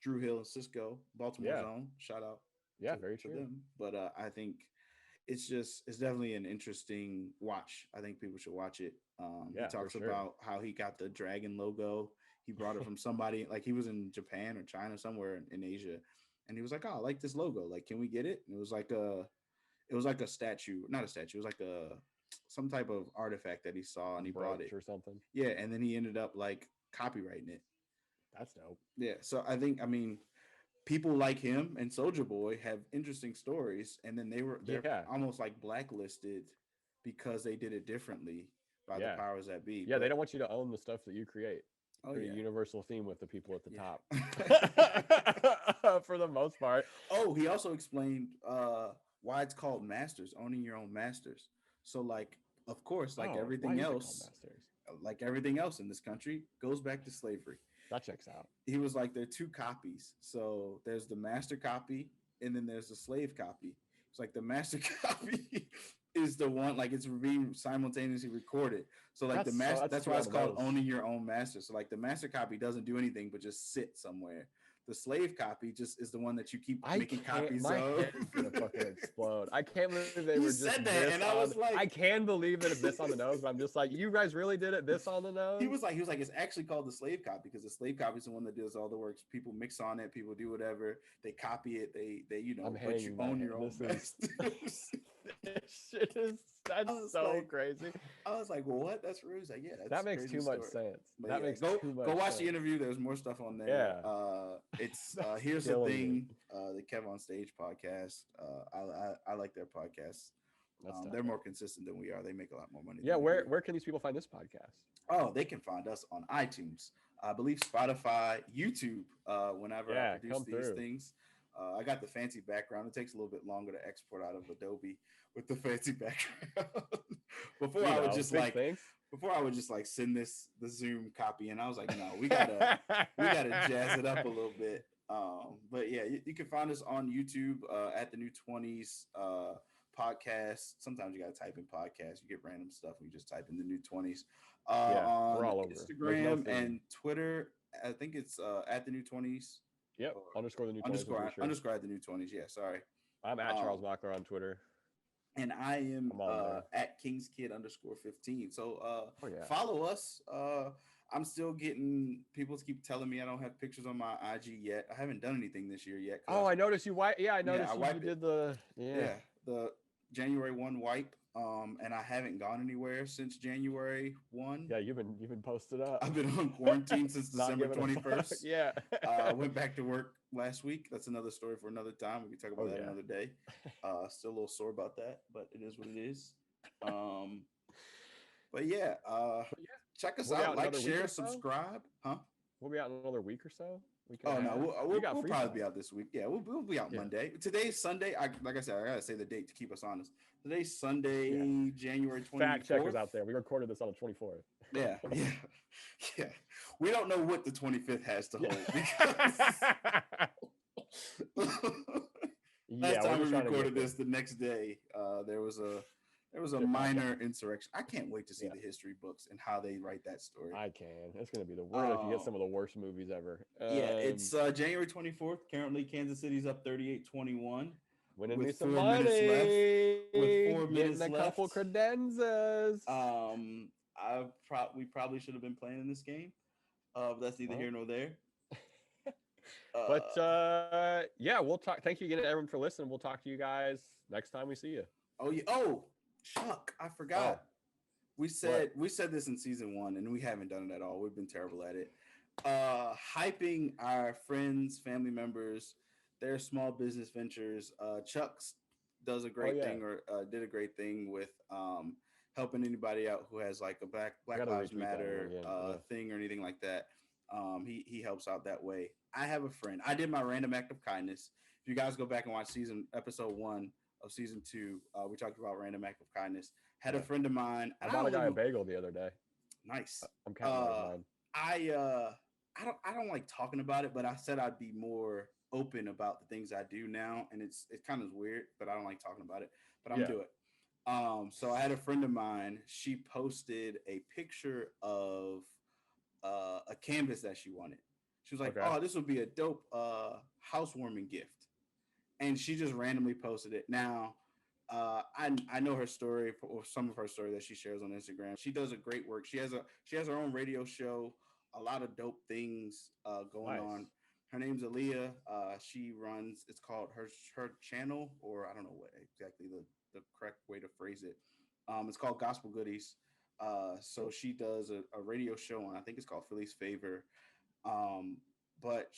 Drew Hill and Cisco, Baltimore's Yeah. own, shout out Yeah. Very to true. them. But I think it's definitely an interesting watch. I think people should watch it. He Yeah, for talks sure. about how he got the dragon logo. He brought it from somebody, like he was in Japan or China, somewhere in Asia, and he was like, "Oh, I like this logo. Like, can we get it?" And it was like a statue, not a statue. It was like a some type of artifact that he saw, and he bought Brooch it. or something. Yeah, and then he ended up like copywriting it. That's dope. Yeah, so I mean, people like him and Soldier Boy have interesting stories, and then they're Yeah. almost like blacklisted because they did it differently by the Yeah. powers that be. Yeah. They But don't want you to own the stuff that you create. oh Pretty yeah, universal theme with the people at the top. yeah. For the most part. Oh, he also explained why it's called masters, owning your own masters. So like, of course, Oh, why is it called Masters? like everything else in this country goes back to slavery. That checks out. He was like, there are two copies. So there's the master copy, and then there's the slave copy. It's like the master copy is the one, like it's being simultaneously recorded. So like that's two why on it's the called nose. owning your own master. So like the master copy doesn't do anything but just sit somewhere. The slave copy just is the one that you keep I making can't. copies My of. head's gonna fucking explode. I can't believe they You were just said that, this and I on. was like, I can believe that it's this on the nose, but I'm just like, you guys really did it this on the nose. he was like, it's actually called the slave copy because the slave copy is the one that does all the works. People mix on it, people do whatever, they copy it, they I'm but you hanging my own head. your own This masters. this shit is that's was so like, crazy. I was like, well, what? That's rude. He's like, yeah, that's That a makes crazy too much story. sense. But That yeah, makes go too much go watch sense. the interview. There's more stuff on there. Yeah. It's That's here's the killing me. thing. The Kev on Stage podcast. I like their podcast. That's They're tough. more consistent than we are. They make a lot more money. Yeah, than we where do. where can these people find this podcast? Oh, they can find us on iTunes. I believe Spotify, YouTube. Whenever I Yeah, produce come these through. things, I got the fancy background. It takes a little bit longer to export out of Adobe with the fancy background. Before You I would know, just big like things. send the Zoom copy, and I was like, no, we gotta jazz it up a little bit. But yeah, you can find us on YouTube at the New 20s podcast. Sometimes you got to type in podcast. You get random stuff. We just type in the new 20s Yeah, we're on all over. There's no Instagram theme. and Twitter. I think it's at the new 20s. Yep. Or Underscore the new 20s. underscore at the new 20s. Yeah, sorry. I'm at Charles Mockler on Twitter. And I am I'm on there. at KingskidSkid_15. So Oh, yeah. follow us. I'm still getting people keep telling me I don't have pictures on my IG yet. I haven't done anything this year yet. Oh, I noticed you wipe. Yeah, I noticed I you did the the January 1 wipe. And I haven't gone anywhere since January 1. Yeah, you've been posted up. I've been on quarantine since December giving a fuck. 21st. Yeah. Went back to work last week. That's another story for another time. We can talk about that another day. Still a little sore about that, but it is what it is. But yeah, check us out. Like, share, subscribe. Huh? We'll be out in another week or so. Oh no, we'll probably be out this week. Yeah, we'll be out Monday. Today's Sunday. Like I said, I gotta say the date to keep us honest. Today's Sunday, January 24th. Fact checkers out there. We recorded this on the 24th. Yeah. We don't know what the 25th has to hold. Last time we recorded this, the next day, there was a minor insurrection. I can't wait to see the history books and how they write that story. I can. It's going to be we're going to get some of the worst movies ever. It's January 24th. Currently, Kansas City's up 38-21. Winning me some money. With 4 minutes left. A couple credenzas. We probably should have been playing in this game. But that's neither here nor there. We'll talk. Thank you again, everyone, for listening. We'll talk to you guys next time we see you. Oh yeah. Oh, Chuck, I forgot. We said this in season 1, and we haven't done it at all. We've been terrible at it. Hyping our friends, family members, their small business ventures. Chuck does a great thing, or did a great thing with helping anybody out who has like a Black Lives Matter thing or anything like that. He helps out that way. I have a friend. I did my random act of kindness. If you guys go back and watch episode 1 of season 2, we talked about random act of kindness. Had a friend of mine. I bought a guy a bagel the other day. Nice. I'm counting I don't like talking about it, but I said I'd be more open about the things I do now, and it's kind of weird, but I don't like talking about it. But I'm gonna do it. So I had a friend of mine. She posted a picture of a canvas that she wanted. She was like, "Oh, this would be a dope housewarming gift," and she just randomly posted it. Now, I know her story, or some of her story that she shares on Instagram. She does a great work. She has her own radio show. A lot of dope things going on. Her name's Aaliyah. She runs. It's called her channel, or I don't know what exactly the correct way to phrase it. It's called Gospel Goodies. So she does a radio show on, I think it's called Philly's Favor. But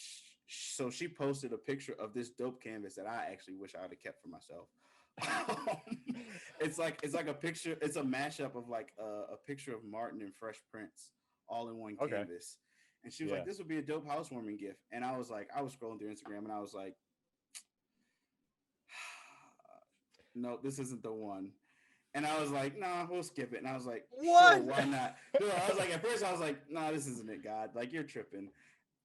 so she posted a picture of this dope canvas that I actually wish I would have kept for myself. It's like a picture. It's a mashup of like a picture of Martin and Fresh Prince all in one canvas. And she was like, "This would be a dope housewarming gift." And I was scrolling through Instagram, and I was like, "No, this isn't the one." And I was like, "Nah, we'll skip it." And I was like, "What? Sure, why not?" No, I was like, at first I was like, "Nah, this isn't it, God. Like, you're tripping."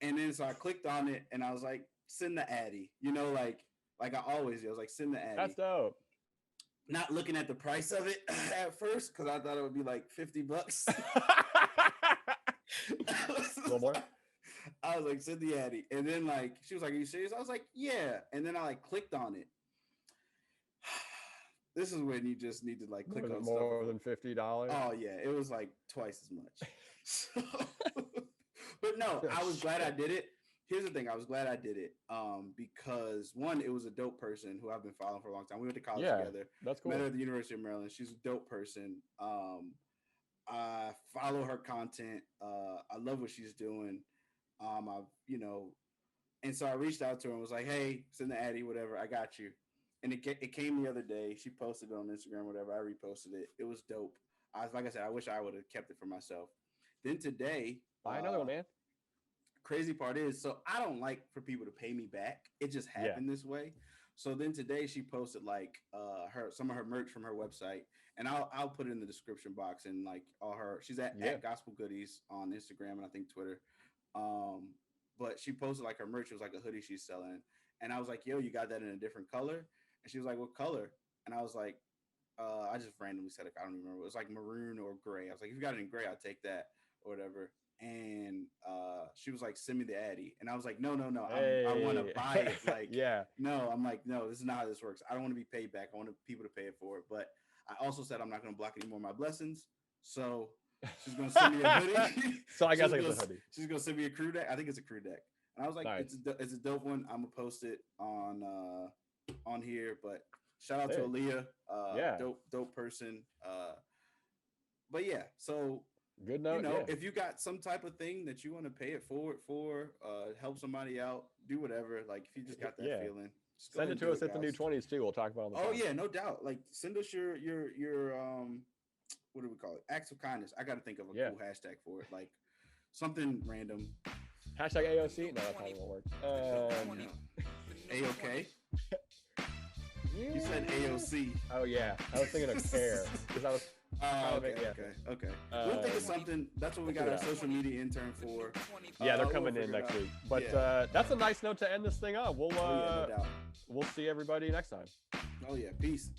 And then so I clicked on it, and I was like, "Send the Addy," like I always do. I was like, "Send the Addy." That's dope. Not looking at the price of it at first, because I thought it would be like $50. A little more. I was like, "Send the Addy," and then like she was like, "Are you serious?" I was like, "Yeah," and then I like clicked on it. This is when you just need to like click on more than $50. Oh yeah, it was like twice as much. So, but no, I was glad I did it. Here's the thing, I was glad I did it because one, it was a dope person who I've been following for a long time. We went to college together. That's cool. Met her at the University of Maryland. She's a dope person. I follow her content. I love what she's doing. And so I reached out to her and was like, "Hey, send the Addy, whatever. I got you." And it came the other day. She posted it on Instagram, whatever. I reposted it. It was dope. Like I said, I wish I would have kept it for myself. Then today, buy another one, man. Crazy part is, so I don't like for people to pay me back. It just happened this way. So then today she posted like some of her merch from her website, and I'll put it in the description box, and like she's at Gospel Goodies on Instagram and I think Twitter. But she posted like her merch. It was like a hoodie she's selling, and I was like, "Yo, you got that in a different color?" And she was like, "What color?" And I was like, I just randomly said it. I don't even remember. It was like maroon or gray. I was like, if you got it in gray, I'll take that or whatever. And she was like, send me the Addy. And I was like, no. I want to buy it. Like, yeah. No, I'm like, no, this is not how this works. I don't want to be paid back. I want people to pay it for it. But I also said I'm not going to block any more of my blessings. So she's going to send me a hoodie. So I guess I get the hoodie. She's going to send me a crew deck. I think it's a crew deck. And I was like, nice. it's a dope one. I'm going to post it on here. But shout out to Aaliyah. Yeah. Dope person. But yeah, so good note. You know, if you got some type of thing that you want to pay it forward for, help somebody out, do whatever. Like if you just got that feeling, send it to us at the new 20s too. We'll talk about it on the yeah, no doubt. Like send us your what do we call it? Acts of kindness. I got to think of a cool hashtag for it, like something random. Hashtag AOC. No, that probably won't work. AOK. You said AOC. Oh yeah, I was thinking of care because I was. Okay. We'll think of something. That's what we got our social media intern for. Yeah, they're coming in next week. But that's a nice note to end this thing on. We'll no doubt. We'll see everybody next time. Oh yeah, peace.